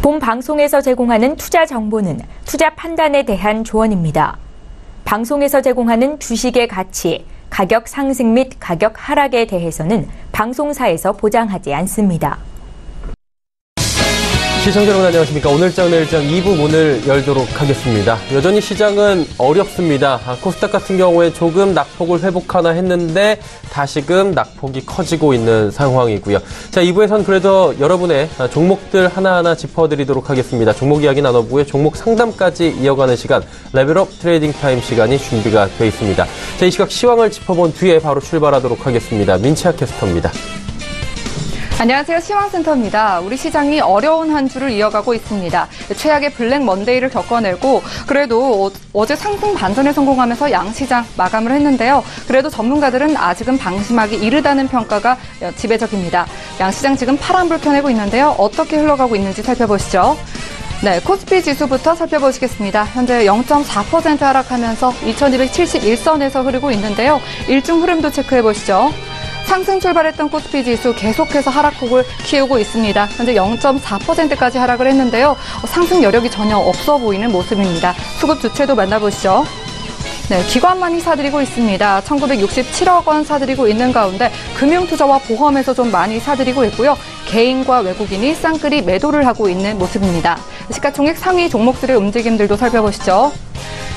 본 방송에서 제공하는 투자 정보는 투자 판단에 대한 조언입니다. 방송에서 제공하는 주식의 가치, 가격 상승 및 가격 하락에 대해서는 방송사에서 보장하지 않습니다. 시청자 여러분 안녕하십니까. 오늘장 내일장 2부 문을 열도록 하겠습니다. 여전히 시장은 어렵습니다. 코스닥 같은 경우에 조금 낙폭을 회복하나 했는데 다시금 낙폭이 커지고 있는 상황이고요. 자, 2부에서는 그래도 여러분의 종목들 하나하나 짚어드리도록 하겠습니다. 종목 이야기 나눠보고요. 종목 상담까지 이어가는 시간 레벨업 트레이딩 타임 시간이 준비가 되어 있습니다. 자, 이 시각 시황을 짚어본 뒤에 바로 출발하도록 하겠습니다. 민채아 캐스터입니다. 안녕하세요. 시황센터입니다. 우리 시장이 어려운 한 주를 이어가고 있습니다. 최악의 블랙 먼데이를 겪어내고 그래도 어제 상승 반전에 성공하면서 양시장 마감을 했는데요. 그래도 전문가들은 아직은 방심하기 이르다는 평가가 지배적입니다. 양시장 지금 파란불 켜내고 있는데요. 어떻게 흘러가고 있는지 살펴보시죠. 네, 코스피 지수부터 살펴보시겠습니다. 현재 0.4% 하락하면서 2271선에서 흐르고 있는데요. 일중 흐름도 체크해보시죠. 상승 출발했던 코스피 지수 계속해서 하락폭을 키우고 있습니다. 현재 0.4%까지 하락을 했는데요. 상승 여력이 전혀 없어 보이는 모습입니다. 수급 주체도 만나보시죠. 네, 기관만이 사들이고 있습니다. 1967억 원 사들이고 있는 가운데 금융투자와 보험에서 좀 많이 사들이고 있고요. 개인과 외국인이 쌍끌이 매도를 하고 있는 모습입니다. 시가총액 상위 종목들의 움직임들도 살펴보시죠.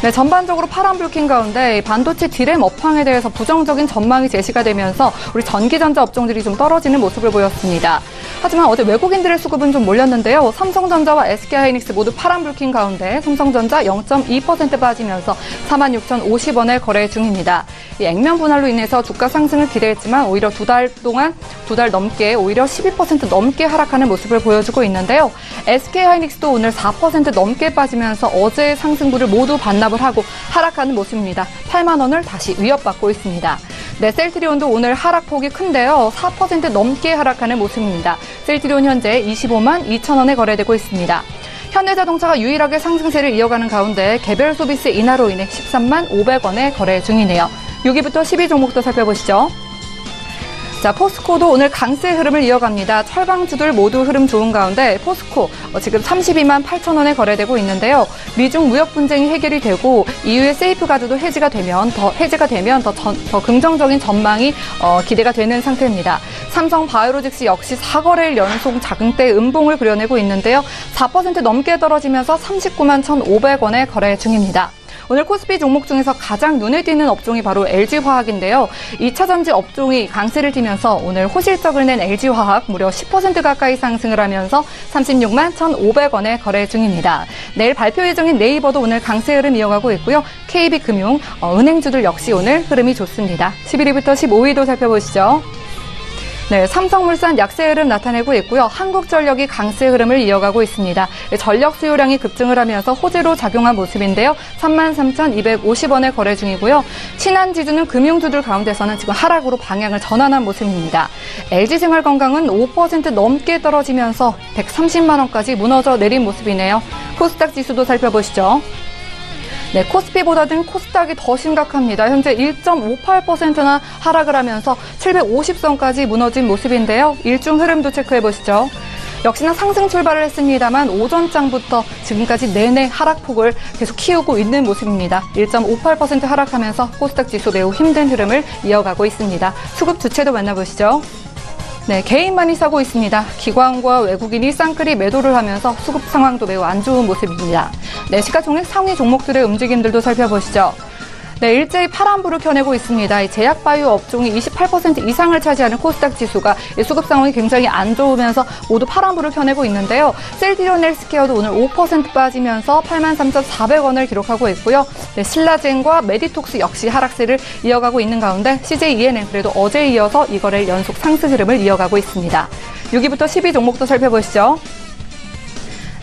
네, 전반적으로 파란불 킨 가운데 반도체 디램 업황에 대해서 부정적인 전망이 제시가 되면서 우리 전기전자 업종들이 좀 떨어지는 모습을 보였습니다. 하지만 어제 외국인들의 수급은 좀 몰렸는데요. 삼성전자와 SK하이닉스 모두 파란불 킨 가운데 삼성전자 0.2% 빠지면서 46,050원에 거래 중입니다. 이 액면 분할로 인해서 주가 상승을 기대했지만 오히려 두 달 넘게 오히려 12% 넘게 하락하는 모습을 보여주고 있는데요. SK하이닉스도 오늘 4% 넘게 빠지면서 어제의 상승분을 모두 반납을 하고 하락하는 모습입니다. 8만 원을 다시 위협받고 있습니다. 네, 셀트리온도 오늘 하락폭이 큰데요. 4% 넘게 하락하는 모습입니다. 셀트리온 현재 25만 2천 원에 거래되고 있습니다. 현대자동차가 유일하게 상승세를 이어가는 가운데 개별 소비세 인하로 인해 13만 500원에 거래 중이네요. 6위부터 12종목도 살펴보시죠. 자, 포스코도 오늘 강세 흐름을 이어갑니다. 철강주들 모두 흐름 좋은 가운데 포스코 지금 32만 8천 원에 거래되고 있는데요. 미중 무역 분쟁이 해결이 되고 이후에 세이프가드도 해지가 되면 더 긍정적인 전망이 기대가 되는 상태입니다. 삼성 바이오로직스 역시 4거래일 연속 작은대 음봉을 그려내고 있는데요. 4% 넘게 떨어지면서 39만 1,500원에 거래 중입니다. 오늘 코스피 종목 중에서 가장 눈에 띄는 업종이 바로 LG화학인데요. 2차 전지 업종이 강세를 띠면서 오늘 호실적을 낸 LG화학 무려 10% 가까이 상승을 하면서 36만 1,500원에 거래 중입니다. 내일 발표 예정인 네이버도 오늘 강세 흐름 이어가고 있고요. KB금융, 은행주들 역시 오늘 흐름이 좋습니다. 11위부터 15위도 살펴보시죠. 네, 삼성물산 약세 흐름 나타내고 있고요. 한국전력이 강세 흐름을 이어가고 있습니다. 전력 수요량이 급증을 하면서 호재로 작용한 모습인데요. 33,250원에 거래 중이고요. 신한지주는 금융주들 가운데서는 지금 하락으로 방향을 전환한 모습입니다. LG생활건강은 5% 넘게 떨어지면서 130만 원까지 무너져 내린 모습이네요. 코스닥 지수도 살펴보시죠. 네, 코스피보다는 코스닥이 더 심각합니다. 현재 1.58%나 하락을 하면서 750선까지 무너진 모습인데요. 일중 흐름도 체크해보시죠. 역시나 상승 출발을 했습니다만 오전장부터 지금까지 내내 하락폭을 계속 키우고 있는 모습입니다. 1.58% 하락하면서 코스닥 지수 매우 힘든 흐름을 이어가고 있습니다. 수급 주체도 만나보시죠. 네, 개인만이 사고 있습니다. 기관과 외국인이 쌍끌이 매도를 하면서 수급 상황도 매우 안 좋은 모습입니다. 네, 시가총액 상위 종목들의 움직임들도 살펴보시죠. 네, 일제히 파란불을 켜내고 있습니다. 이 제약바이오 업종이 28% 이상을 차지하는 코스닥 지수가 수급 상황이 굉장히 안 좋으면서 모두 파란불을 켜내고 있는데요. 셀트리온 헬스케어도 오늘 5% 빠지면서 83,400원을 기록하고 있고요. 네, 신라젠과 메디톡스 역시 하락세를 이어가고 있는 가운데 CJEN은 그래도 어제에 이어서 이거래일 연속 상승 흐름을 이어가고 있습니다. 6위부터 12종목도 살펴보시죠.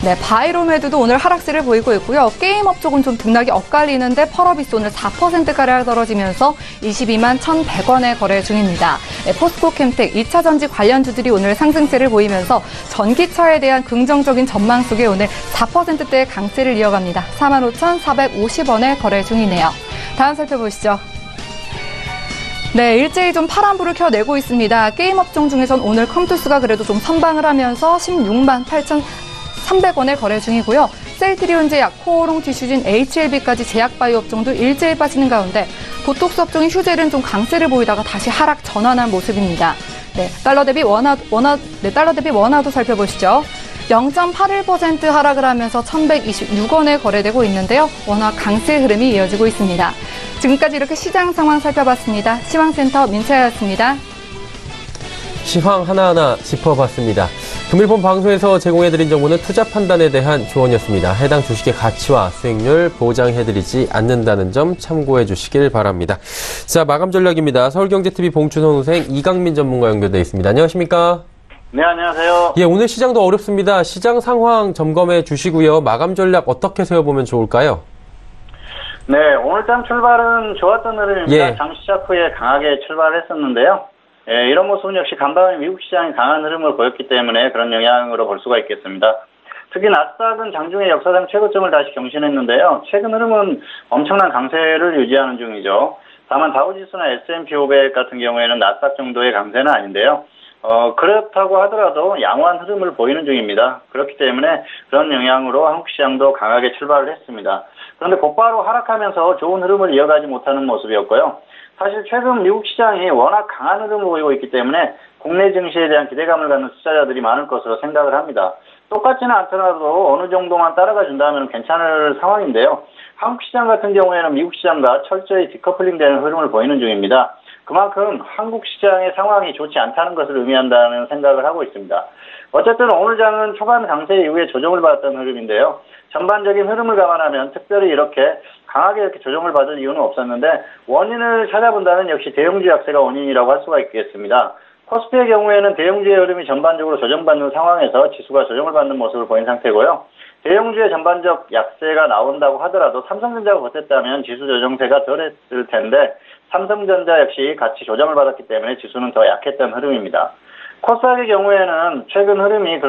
네, 바이로메드도 오늘 하락세를 보이고 있고요. 게임 업종은 좀 등락이 엇갈리는데 펄어비스 오늘 4%가량 떨어지면서 22만 1,100원에 거래 중입니다. 네, 포스코캠텍 2차 전지 관련주들이 오늘 상승세를 보이면서 전기차에 대한 긍정적인 전망 속에 오늘 4%대의 강세를 이어갑니다. 45,450원에 거래 중이네요. 다음 살펴보시죠. 네, 일제히 좀 파란불을 켜내고 있습니다. 게임 업종 중에선 오늘 컴투스가 그래도 좀 선방을 하면서 16만 300원에 거래 중이고요. 셀트리온 제약, 코오롱 티슈진, HLB까지 제약바이오 업종도 일제히 빠지는 가운데 보톡스 업종인 휴젤은 좀 강세를 보이다가 다시 하락 전환한 모습입니다. 네, 달러 대비 원화도 살펴보시죠. 0.81% 하락을 하면서 1,126원에 거래되고 있는데요. 원화 강세 흐름이 이어지고 있습니다. 지금까지 이렇게 시장 상황 살펴봤습니다. 시황센터 민채였습니다. 시황 하나하나 짚어봤습니다. 금일본 방송에서 제공해드린 정보는 투자 판단에 대한 조언이었습니다. 해당 주식의 가치와 수익률 보장해드리지 않는다는 점 참고해 주시길 바랍니다. 자, 마감 전략입니다. 서울경제TV 봉춘호 선생, 이강민 전문가 연결되어 있습니다. 안녕하십니까? 네, 안녕하세요. 예, 오늘 시장도 어렵습니다. 시장 상황 점검해 주시고요. 마감 전략 어떻게 세워보면 좋을까요? 네, 오늘장 출발은 좋았던 흐름입니다. 예. 장 시작 후에 강하게 출발했었는데요. 예, 이런 모습은 역시 간밤에 미국 시장이 강한 흐름을 보였기 때문에 그런 영향으로 볼 수가 있겠습니다. 특히 나스닥은 장중에 역사상 최고점을 다시 경신했는데요. 최근 흐름은 엄청난 강세를 유지하는 중이죠. 다만 다우지수나 S&P 500 같은 경우에는 나스닥 정도의 강세는 아닌데요. 그렇다고 하더라도 양호한 흐름을 보이는 중입니다. 그렇기 때문에 그런 영향으로 한국 시장도 강하게 출발을 했습니다. 그런데 곧바로 하락하면서 좋은 흐름을 이어가지 못하는 모습이었고요. 사실 최근 미국 시장이 워낙 강한 흐름을 보이고 있기 때문에 국내 증시에 대한 기대감을 갖는 투자자들이 많을 것으로 생각을 합니다. 똑같지는 않더라도 어느 정도만 따라가 준다면 괜찮을 상황인데요. 한국 시장 같은 경우에는 미국 시장과 철저히 디커플링 되는 흐름을 보이는 중입니다. 그만큼 한국 시장의 상황이 좋지 않다는 것을 의미한다는 생각을 하고 있습니다. 어쨌든 오늘 장은 초반 강세 이후에 조정을 받았던 흐름인데요. 전반적인 흐름을 감안하면 특별히 이렇게 강하게 이렇게 조정을 받을 이유는 없었는데 원인을 찾아본다면 역시 대형주 약세가 원인이라고 할 수가 있겠습니다. 코스피의 경우에는 대형주의 흐름이 전반적으로 조정받는 상황에서 지수가 조정을 받는 모습을 보인 상태고요. 대형주의 전반적 약세가 나온다고 하더라도 삼성전자가 버텼다면 지수 조정세가 덜했을 텐데 삼성전자 역시 같이 조정을 받았기 때문에 지수는 더 약했던 흐름입니다. 코스닥의 경우에는 최근 흐름이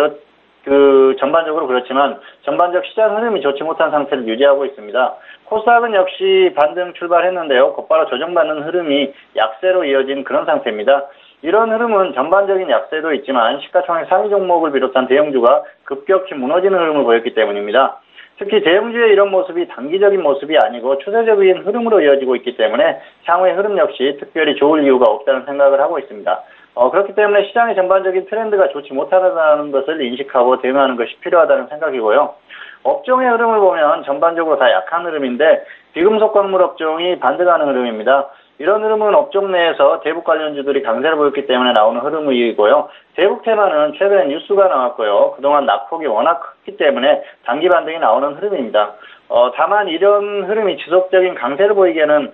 전반적으로 그렇지만 전반적 시장 흐름이 좋지 못한 상태를 유지하고 있습니다. 코스닥은 역시 반등 출발했는데요. 곧바로 조정받는 흐름이 약세로 이어진 그런 상태입니다. 이런 흐름은 전반적인 약세도 있지만 시가총액 상위 종목을 비롯한 대형주가 급격히 무너지는 흐름을 보였기 때문입니다. 특히 대형주의 이런 모습이 단기적인 모습이 아니고 추세적인 흐름으로 이어지고 있기 때문에 향후의 흐름 역시 특별히 좋을 이유가 없다는 생각을 하고 있습니다. 그렇기 때문에 시장의 전반적인 트렌드가 좋지 못하다는 것을 인식하고 대응하는 것이 필요하다는 생각이고요. 업종의 흐름을 보면 전반적으로 다 약한 흐름인데 비금속 광물 업종이 반등하는 흐름입니다. 이런 흐름은 업종 내에서 대북 관련주들이 강세를 보였기 때문에 나오는 흐름이고요. 대북 테마는 최근에 뉴스가 나왔고요. 그동안 낙폭이 워낙 컸기 때문에 단기 반등이 나오는 흐름입니다. 다만 이런 흐름이 지속적인 강세를 보이기에는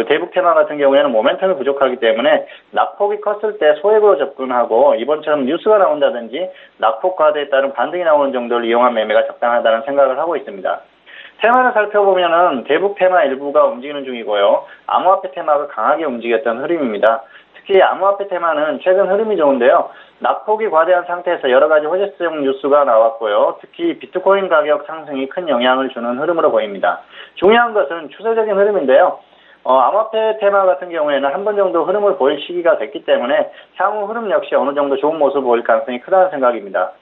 대북 테마 같은 경우에는 모멘텀이 부족하기 때문에 낙폭이 컸을 때 소액으로 접근하고 이번처럼 뉴스가 나온다든지 낙폭 과대에 따른 반등이 나오는 정도를 이용한 매매가 적당하다는 생각을 하고 있습니다. 테마를 살펴보면은 대북 테마 일부가 움직이는 중이고요. 암호화폐 테마가 강하게 움직였던 흐름입니다. 특히 암호화폐 테마는 최근 흐름이 좋은데요. 낙폭이 과대한 상태에서 여러 가지 호재성 뉴스가 나왔고요. 특히 비트코인 가격 상승이 큰 영향을 주는 흐름으로 보입니다. 중요한 것은 추세적인 흐름인데요. 암호화폐 테마 같은 경우에는 한 번 정도 흐름을 보일 시기가 됐기 때문에 향후 흐름 역시 어느 정도 좋은 모습을 보일 가능성이 크다는 생각입니다.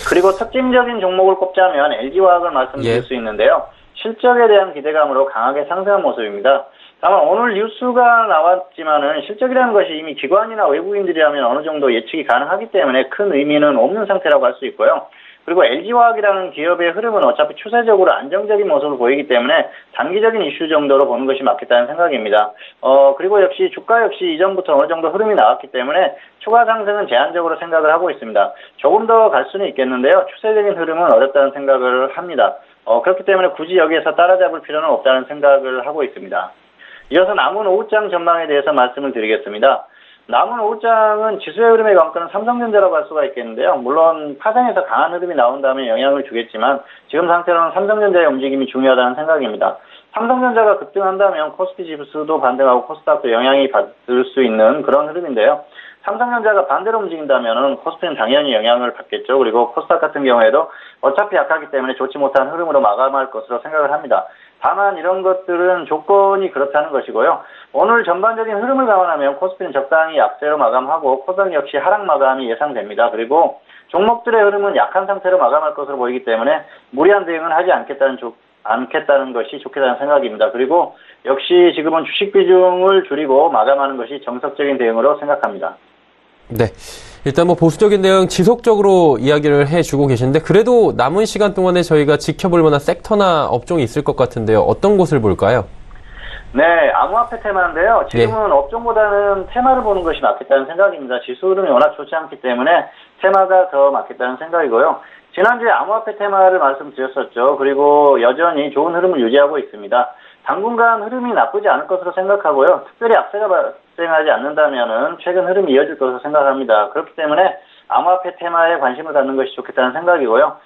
그리고 특징적인 종목을 꼽자면 LG화학을 말씀드릴 수 있는데요. 실적에 대한 기대감으로 강하게 상승한 모습입니다. 다만 오늘 뉴스가 나왔지만은 실적이라는 것이 이미 기관이나 외국인들이라면 어느 정도 예측이 가능하기 때문에 큰 의미는 없는 상태라고 할 수 있고요. 그리고 LG화학이라는 기업의 흐름은 어차피 추세적으로 안정적인 모습을 보이기 때문에 단기적인 이슈 정도로 보는 것이 맞겠다는 생각입니다. 그리고 역시 주가 역시 이전부터 어느 정도 흐름이 나왔기 때문에 추가 상승은 제한적으로 생각을 하고 있습니다. 조금 더 갈 수는 있겠는데요. 추세적인 흐름은 어렵다는 생각을 합니다. 그렇기 때문에 굳이 여기에서 따라잡을 필요는 없다는 생각을 하고 있습니다. 이어서 남은 오후장 전망에 대해서 말씀을 드리겠습니다. 남은 오후장은 지수의 흐름의 관건은 삼성전자라고 할 수가 있겠는데요. 물론 파생에서 강한 흐름이 나온다면 영향을 주겠지만 지금 상태로는 삼성전자의 움직임이 중요하다는 생각입니다. 삼성전자가 급등한다면 코스피 지수도 반등하고 코스닥도 영향이 받을 수 있는 그런 흐름인데요. 삼성전자가 반대로 움직인다면은 코스피는 당연히 영향을 받겠죠. 그리고 코스닥 같은 경우에도 어차피 약하기 때문에 좋지 못한 흐름으로 마감할 것으로 생각을 합니다. 다만 이런 것들은 조건이 그렇다는 것이고요. 오늘 전반적인 흐름을 감안하면 코스피는 적당히 약세로 마감하고 코스닥 역시 하락 마감이 예상됩니다. 그리고 종목들의 흐름은 약한 상태로 마감할 것으로 보이기 때문에 무리한 대응은 하지 않겠다는 것이 좋겠다는 생각입니다. 그리고 역시 지금은 주식 비중을 줄이고 마감하는 것이 정석적인 대응으로 생각합니다. 네. 일단 뭐 보수적인 대응 지속적으로 이야기를 해주고 계시는데 그래도 남은 시간 동안에 저희가 지켜볼 만한 섹터나 업종이 있을 것 같은데요. 어떤 곳을 볼까요? 네, 암호화폐 테마인데요. 지금은 네. 업종보다는 테마를 보는 것이 맞겠다는 생각입니다. 지수 흐름이 워낙 좋지 않기 때문에 테마가 더 맞겠다는 생각이고요. 지난주에 암호화폐 테마를 말씀드렸었죠. 그리고 여전히 좋은 흐름을 유지하고 있습니다. 당분간 흐름이 나쁘지 않을 것으로 생각하고요. 특별히 악세가 발생하지 않는다면은 최근 흐름이 이어질 것으로 생각합니다. 그렇기 때문에 암호화폐 테마에 관심을 갖는 것이 좋겠다는 생각이고요.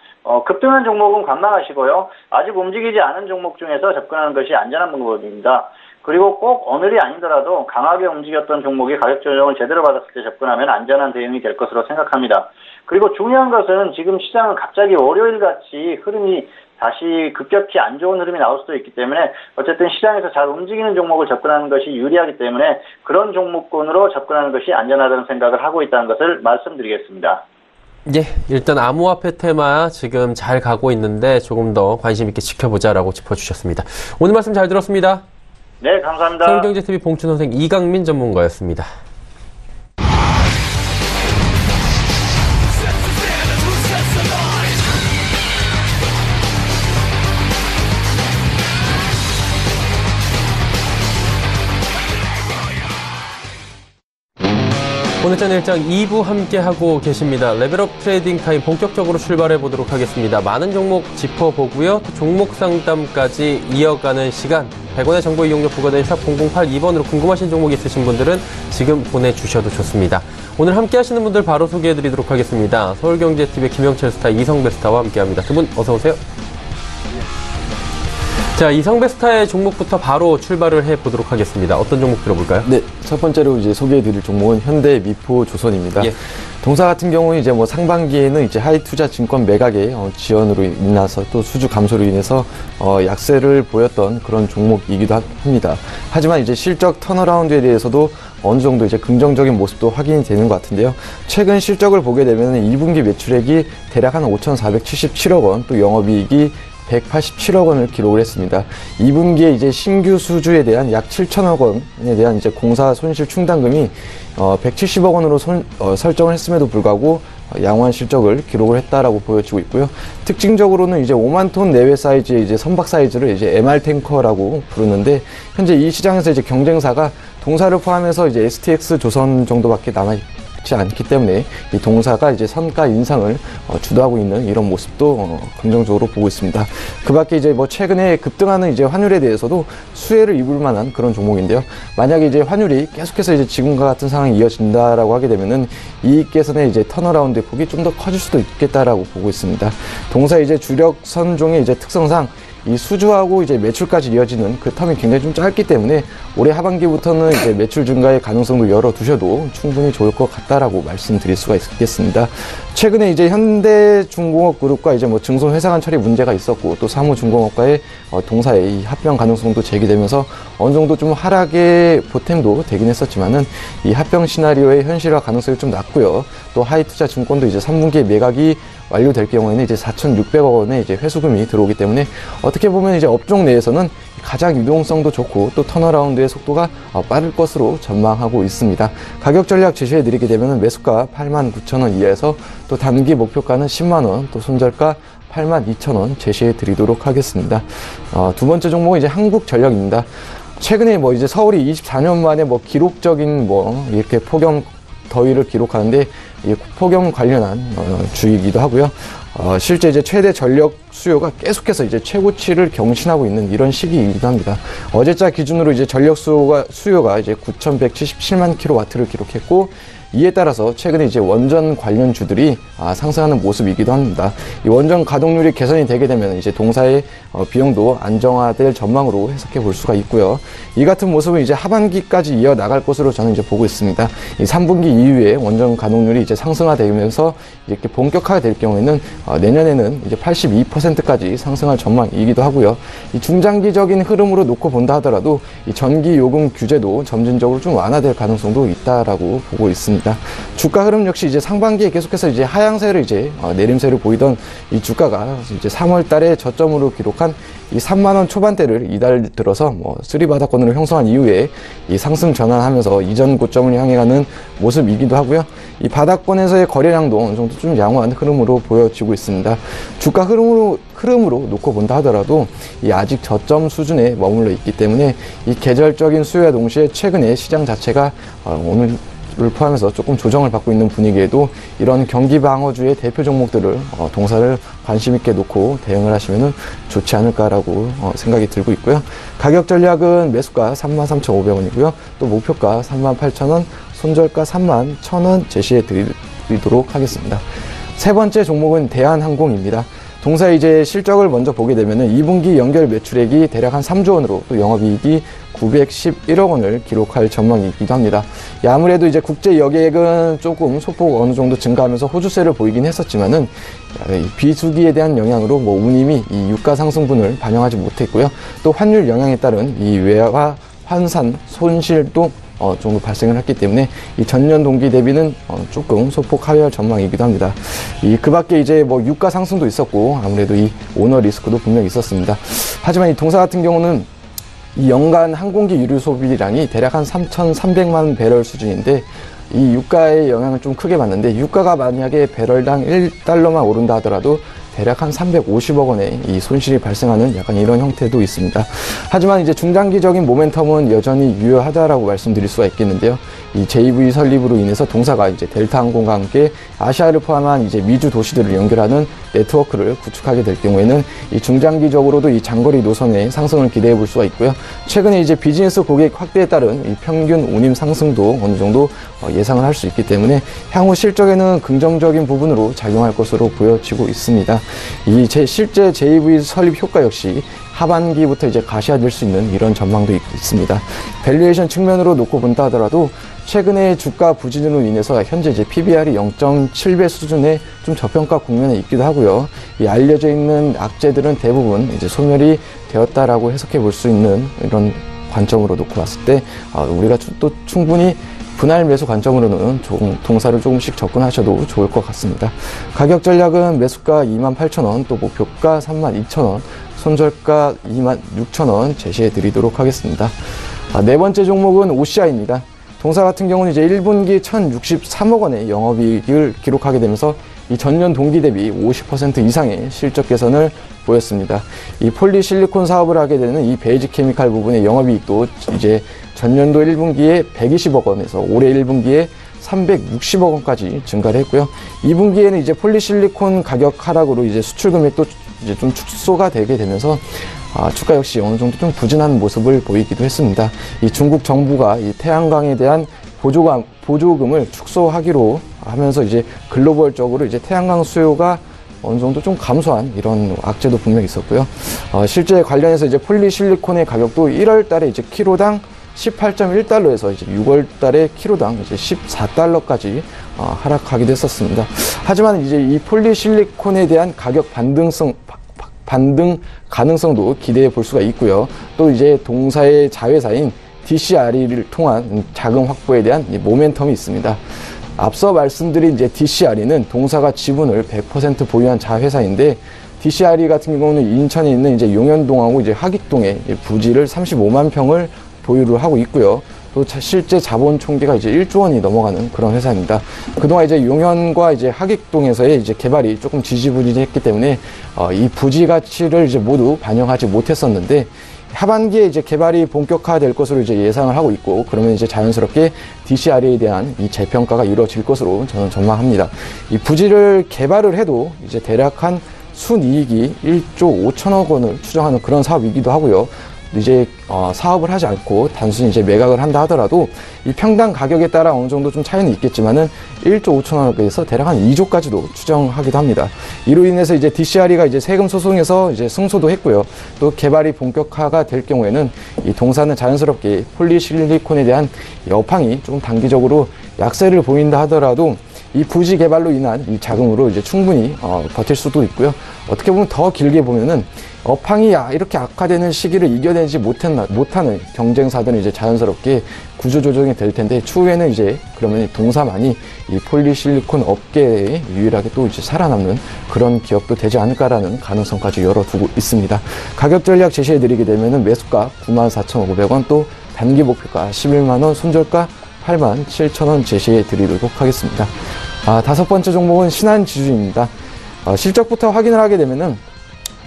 급등한 종목은 관망하시고요. 아직 움직이지 않은 종목 중에서 접근하는 것이 안전한 방법입니다. 그리고 꼭 오늘이 아니더라도 강하게 움직였던 종목이 가격 조정을 제대로 받았을 때 접근하면 안전한 대응이 될 것으로 생각합니다. 그리고 중요한 것은 지금 시장은 갑자기 월요일같이 흐름이 다시 급격히 안 좋은 흐름이 나올 수도 있기 때문에 어쨌든 시장에서 잘 움직이는 종목을 접근하는 것이 유리하기 때문에 그런 종목군으로 접근하는 것이 안전하다는 생각을 하고 있다는 것을 말씀드리겠습니다. 예, 일단 암호화폐 테마 지금 잘 가고 있는데 조금 더 관심 있게 지켜보자라고 짚어주셨습니다. 오늘 말씀 잘 들었습니다. 네, 감사합니다. 서울경제TV 봉춘선생 이강민 전문가였습니다. 오늘장 일장 2부 함께하고 계십니다. 레벨업 트레이딩 타임 본격적으로 출발해 보도록 하겠습니다. 많은 종목 짚어보고요. 종목 상담까지 이어가는 시간 100원의 정보 이용료 부과된 샵 0082번으로 궁금하신 종목 있으신 분들은 지금 보내주셔도 좋습니다. 오늘 함께하시는 분들 바로 소개해드리도록 하겠습니다. 서울경제TV의 김영철 스타, 이성배 스타와 함께합니다. 두 분 어서 오세요. 자, 이성배 스타의 종목부터 바로 출발을 해보도록 하겠습니다. 어떤 종목 들어볼까요? 네, 첫 번째로 이제 소개해드릴 종목은 현대미포조선입니다. 예. 동사 같은 경우는 이제 뭐 상반기에는 이제 하이투자 증권 매각의 지연으로 인해서 또 수주 감소로 인해서 약세를 보였던 그런 종목이기도 합니다. 하지만 이제 실적 턴어라운드에 대해서도 어느 정도 이제 긍정적인 모습도 확인이 되는 것 같은데요. 최근 실적을 보게 되면 2분기 매출액이 대략 한 5,477억 원, 또 영업이익이 187억 원을 기록을 했습니다. 2분기에 이제 신규 수주에 대한 약 7천억 원에 대한 이제 공사 손실 충당금이 170억 원으로 설정을 했음에도 불구하고 양호한 실적을 기록을 했다라고 보여지고 있고요. 특징적으로는 이제 5만 톤 내외 사이즈의 이제 선박 사이즈를 이제 MR 탱커라고 부르는데 현재 이 시장에서 이제 경쟁사가 동사를 포함해서 이제 STX 조선 정도밖에 남아있지 않기 때문에 이 동사가 이제 선가 인상을 주도하고 있는 이런 모습도 긍정적으로 보고 있습니다. 그 밖에 이제 뭐 최근에 급등하는 이제 환율에 대해서도 수혜를 입을 만한 그런 종목인데요. 만약에 이제 환율이 계속해서 이제 지금과 같은 상황이 이어진다라고 하게 되면은 이익 개선의 이제 턴어라운드의 폭이 좀 더 커질 수도 있겠다라고 보고 있습니다. 동사 이제 주력 선종의 이제 특성상 이 수주하고 이제 매출까지 이어지는 그 텀이 굉장히 좀 짧기 때문에 올해 하반기부터는 이제 매출 증가의 가능성도 열어두셔도 충분히 좋을 것 같다라고 말씀드릴 수가 있겠습니다. 최근에 이제 현대중공업 그룹과 이제 뭐 증손 회사간 처리 문제가 있었고 또 사무중공업과의 동사의 이 합병 가능성도 제기되면서 어느 정도 좀 하락의 보탬도 되긴 했었지만은 이 합병 시나리오의 현실화 가능성이 좀 낮고요. 또 하이투자 증권도 이제 3분기에 매각이 완료될 경우에는 이제 4,600억 원의 이제 회수금이 들어오기 때문에 어떻게 보면 이제 업종 내에서는 가장 유동성도 좋고 또 턴어라운드의 속도가 빠를 것으로 전망하고 있습니다. 가격 전략 제시해 드리게 되면 매수가 89,000원 이하에서 또 단기 목표가는 10만 원, 또 손절가 82,000원 제시해 드리도록 하겠습니다. 두 번째 종목은 이제 한국전력입니다. 최근에 뭐 이제 서울이 24년 만에 뭐 기록적인 뭐 이렇게 폭염 더위를 기록하는데 이 폭염 관련한 주이기도 하고요. 실제 이제 최대 전력 수요가 계속해서 이제 최고치를 경신하고 있는 이런 시기이기도 합니다. 어제자 기준으로 이제 전력 수요가 이제 9,177만 킬로와트를 기록했고 이에 따라서 최근에 이제 원전 관련주들이 상승하는 모습이기도 합니다. 이 원전 가동률이 개선이 되게 되면 이제 동사의 비용도 안정화될 전망으로 해석해 볼 수가 있고요. 이 같은 모습은 이제 하반기까지 이어 나갈 것으로 저는 이제 보고 있습니다. 이 3분기 이후에 원전 가동률이 이제 상승화되면서 이렇게 본격화가 될 경우에는 내년에는 이제 82%까지 상승할 전망이기도 하고요. 이 중장기적인 흐름으로 놓고 본다 하더라도 이 전기 요금 규제도 점진적으로 좀 완화될 가능성도 있다라고 보고 있습니다. 주가 흐름 역시 이제 상반기에 계속해서 이제 하향세를 이제 내림세를 보이던 이 주가가 이제 3월 달에 저점으로 기록한 이 3만 원 초반대를 이달 들어서 쓰리바닥권으로 형성한 이후에 이 상승 전환하면서 이전 고점을 향해 가는 모습이기도 하고요. 이 바닥권에서의 거래량도 어느 정도 좀 양호한 흐름으로 보여지고 있습니다. 주가 흐름으로 놓고 본다 하더라도 이 아직 저점 수준에 머물러 있기 때문에 이 계절적인 수요와 동시에 최근에 시장 자체가 오늘을 포함해서 조금 조정을 받고 있는 분위기에도 이런 경기 방어주의 대표 종목들을 동사를 관심 있게 놓고 대응을 하시면 좋지 않을까라고 생각이 들고 있고요. 가격 전략은 매수가 33,500원이고요. 또 목표가 38,000원, 손절가 31,000원 제시해 드리도록 하겠습니다. 세 번째 종목은 대한항공입니다. 동사 이제 실적을 먼저 보게 되면은 2분기 연결 매출액이 대략 한 3조 원으로 또 영업이익이 911억 원을 기록할 전망이기도 합니다. 아무래도 이제 국제 여객은 조금 소폭 어느 정도 증가하면서 호주세를 보이긴 했었지만은 비수기에 대한 영향으로 운임이 이 유가 상승분을 반영하지 못했고요. 또 환율 영향에 따른 이 외화 환산 손실도 정도 발생을 했기 때문에 이 전년 동기 대비는 조금 소폭 하회할 전망이기도 합니다. 그 밖에 이제 유가 상승도 있었고 아무래도 이 오너 리스크도 분명히 있었습니다. 하지만 이 동사 같은 경우는 이 연간 항공기 유류 소비량이 대략 한 3,300만 배럴 수준인데 이 유가의 영향을 좀 크게 받는데 유가가 만약에 배럴당 1달러만 오른다 하더라도 대략 한 350억 원의 이 손실이 발생하는 약간 이런 형태도 있습니다. 하지만 이제 중장기적인 모멘텀은 여전히 유효하다라고 말씀드릴 수가 있겠는데요. 이 JV 설립으로 인해서 동사가 이제 델타 항공과 함께 아시아를 포함한 이제 미주 도시들을 연결하는 네트워크를 구축하게 될 경우에는 이 중장기적으로도 이 장거리 노선의 상승을 기대해 볼 수가 있고요. 최근에 이제 비즈니스 고객 확대에 따른 이 평균 운임 상승도 어느 정도 예상을 할 수 있기 때문에 향후 실적에는 긍정적인 부분으로 작용할 것으로 보여지고 있습니다. 이 실제 JV 설립 효과 역시 하반기부터 이제 가시화될 수 있는 이런 전망도 있습니다. 밸류에이션 측면으로 놓고 본다 하더라도 최근에 주가 부진으로 인해서 현재 이제 PBR이 0.7배 수준의 좀 저평가 국면에 있기도 하고요. 이 알려져 있는 악재들은 대부분 이제 소멸이 되었다라고 해석해 볼 수 있는 이런 관점으로 놓고 봤을 때 우리가 또 충분히 분할 매수 관점으로는 동사를 조금씩 접근하셔도 좋을 것 같습니다. 가격 전략은 매수가 28,000원, 또 목표가 32,000원, 손절가 26,000원 제시해 드리도록 하겠습니다. 네 번째 종목은 OCI입니다. 동사 같은 경우는 이제 1분기 1,063억 원의 영업이익을 기록하게 되면서 이 전년 동기 대비 50% 이상의 실적 개선을 보였습니다. 이 폴리실리콘 사업을 하게 되는 이 베이직 케미칼 부분의 영업이익도 이제 전년도 1분기에 120억 원에서 올해 1분기에 360억 원까지 증가를 했고요. 2분기에는 이제 폴리실리콘 가격 하락으로 이제 수출 금액도 이제 좀 축소가 되게 되면서 주가 역시 어느 정도 좀 부진한 모습을 보이기도 했습니다. 이 중국 정부가 이 태양광에 대한 보조금을 축소하기로 하면서 이제 글로벌적으로 이제 태양광 수요가 어느 정도 좀 감소한 이런 악재도 분명히 있었고요. 실제 관련해서 이제 폴리실리콘의 가격도 1월 달에 이제 키로당 18.1달러에서 이제 6월 달에 키로당 이제 14달러까지 하락하기도 했었습니다. 하지만 이제 이 폴리실리콘에 대한 가격 반등 가능성도 기대해 볼 수가 있고요. 또 이제 동사의 자회사인 DCRE를 통한 자금 확보에 대한 모멘텀이 있습니다. 앞서 말씀드린 이제 DCRE는 동사가 지분을 100% 보유한 자회사인데 DCRE 같은 경우는 인천에 있는 이제 용현동하고 이제 하익동에 부지를 35만 평을 보유를 하고 있고요. 또 실제 자본 총계가 이제 1조 원이 넘어가는 그런 회사입니다. 그동안 이제 용현과 이제 하익동에서의 이제 개발이 조금 지지부진했기 때문에 이 부지 가치를 이제 모두 반영하지 못했었는데 하반기에 이제 개발이 본격화될 것으로 이제 예상을 하고 있고 그러면 이제 자연스럽게 DCRE에 대한 이 재평가가 이루어질 것으로 저는 전망합니다. 이 부지를 개발을 해도 이제 대략 한 순이익이 1조 5천억 원을 추정하는 그런 사업이기도 하고요. 이제 사업을 하지 않고 단순히 이제 매각을 한다 하더라도 이 평당 가격에 따라 어느 정도 좀 차이는 있겠지만은 1조 5천억에서 대략 한 2조까지도 추정하기도 합니다. 이로 인해서 이제 DCRE가 이제 세금 소송에서 이제 승소도 했고요. 또 개발이 본격화가 될 경우에는 이 동사는 자연스럽게 폴리실리콘에 대한 여팡이 좀 단기적으로 약세를 보인다 하더라도 이 부지 개발로 인한 이 자금으로 이제 충분히 버틸 수도 있고요. 어떻게 보면 더 길게 보면은 업황이 이렇게 악화되는 시기를 이겨내지 못하는 경쟁사들은 이제 자연스럽게 구조조정이 될 텐데, 추후에는 이제 그러면 동사만이 이 폴리실리콘 업계에 유일하게 또 이제 살아남는 그런 기업도 되지 않을까라는 가능성까지 열어두고 있습니다. 가격 전략 제시해드리게 되면은 매수가 94,500원, 또 단기 목표가 11만원, 손절가 87,000원 제시해드리도록 하겠습니다. 다섯 번째 종목은 신한지주입니다. 실적부터 확인을 하게 되면은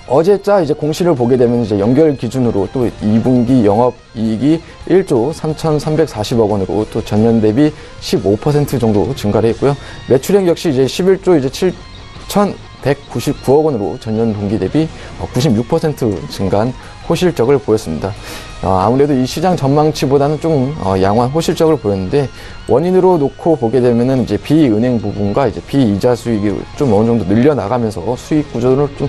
어제자 이제 공시를 보게 되면 이제 연결 기준으로 또 2분기 영업이익이 1조 3,340억 원으로 또 전년 대비 15% 정도 증가를 했고요. 매출액 역시 이제 11조 이제 7,199억 원으로 전년 동기 대비 96% 증가한 호실적을 보였습니다. 아무래도 이 시장 전망치보다는 좀 양호한 호실적을 보였는데, 원인으로 놓고 보게 되면은 이제 비은행 부분과 이제 비이자 수익이 좀 어느 정도 늘려나가면서 수익 구조를 좀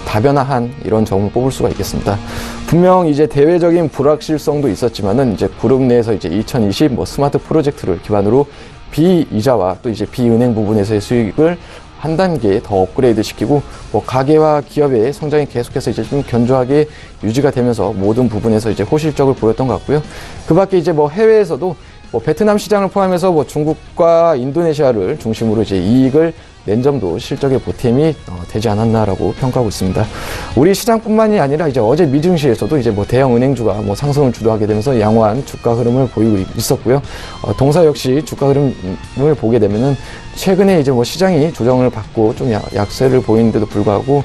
다변화한 이런 점을 뽑을 수가 있겠습니다. 분명 이제 대외적인 불확실성도 있었지만은 이제 그룹 내에서 이제 2020 스마트 프로젝트를 기반으로 비이자와 또 이제 비은행 부분에서의 수익을 한 단계 더 업그레이드 시키고, 가계와 기업의 성장이 계속해서 이제 좀 견조하게 유지가 되면서 모든 부분에서 이제 호실적을 보였던 것 같고요. 그 밖에 이제 해외에서도 베트남 시장을 포함해서 중국과 인도네시아를 중심으로 이제 이익을 낸 점도 실적의 보탬이 되지 않았나라고 평가하고 있습니다. 우리 시장뿐만이 아니라 이제 어제 미증시에서도 이제 대형 은행주가 상승을 주도하게 되면서 양호한 주가 흐름을 보이고 있었고요. 동사 역시 주가 흐름을 보게 되면은 최근에 이제 시장이 조정을 받고 좀 약세를 보이는데도 불구하고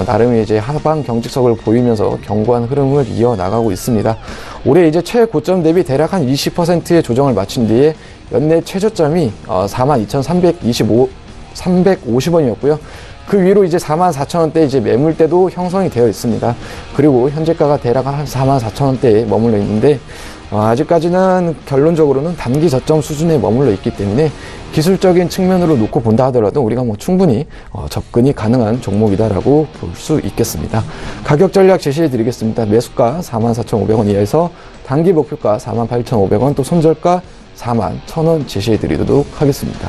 나름의 이제 하방 경직석을 보이면서 견고한 흐름을 이어나가고 있습니다. 올해 이제 최고점 대비 대략 한 20%의 조정을 마친 뒤에 연내 최저점이 42,350원이었고요. 그 위로 이제 44,000원대 이제 매물대도 형성이 되어 있습니다. 그리고 현재가가 대략 한 44,000원대에 머물러 있는데, 아직까지는 결론적으로는 단기 저점 수준에 머물러 있기 때문에 기술적인 측면으로 놓고 본다 하더라도 우리가 충분히 접근이 가능한 종목이다라고 볼 수 있겠습니다. 가격 전략 제시해 드리겠습니다. 매수가 44,500원 이하에서 단기 목표가 48,500원, 또 손절가 41,000원 제시해 드리도록 하겠습니다.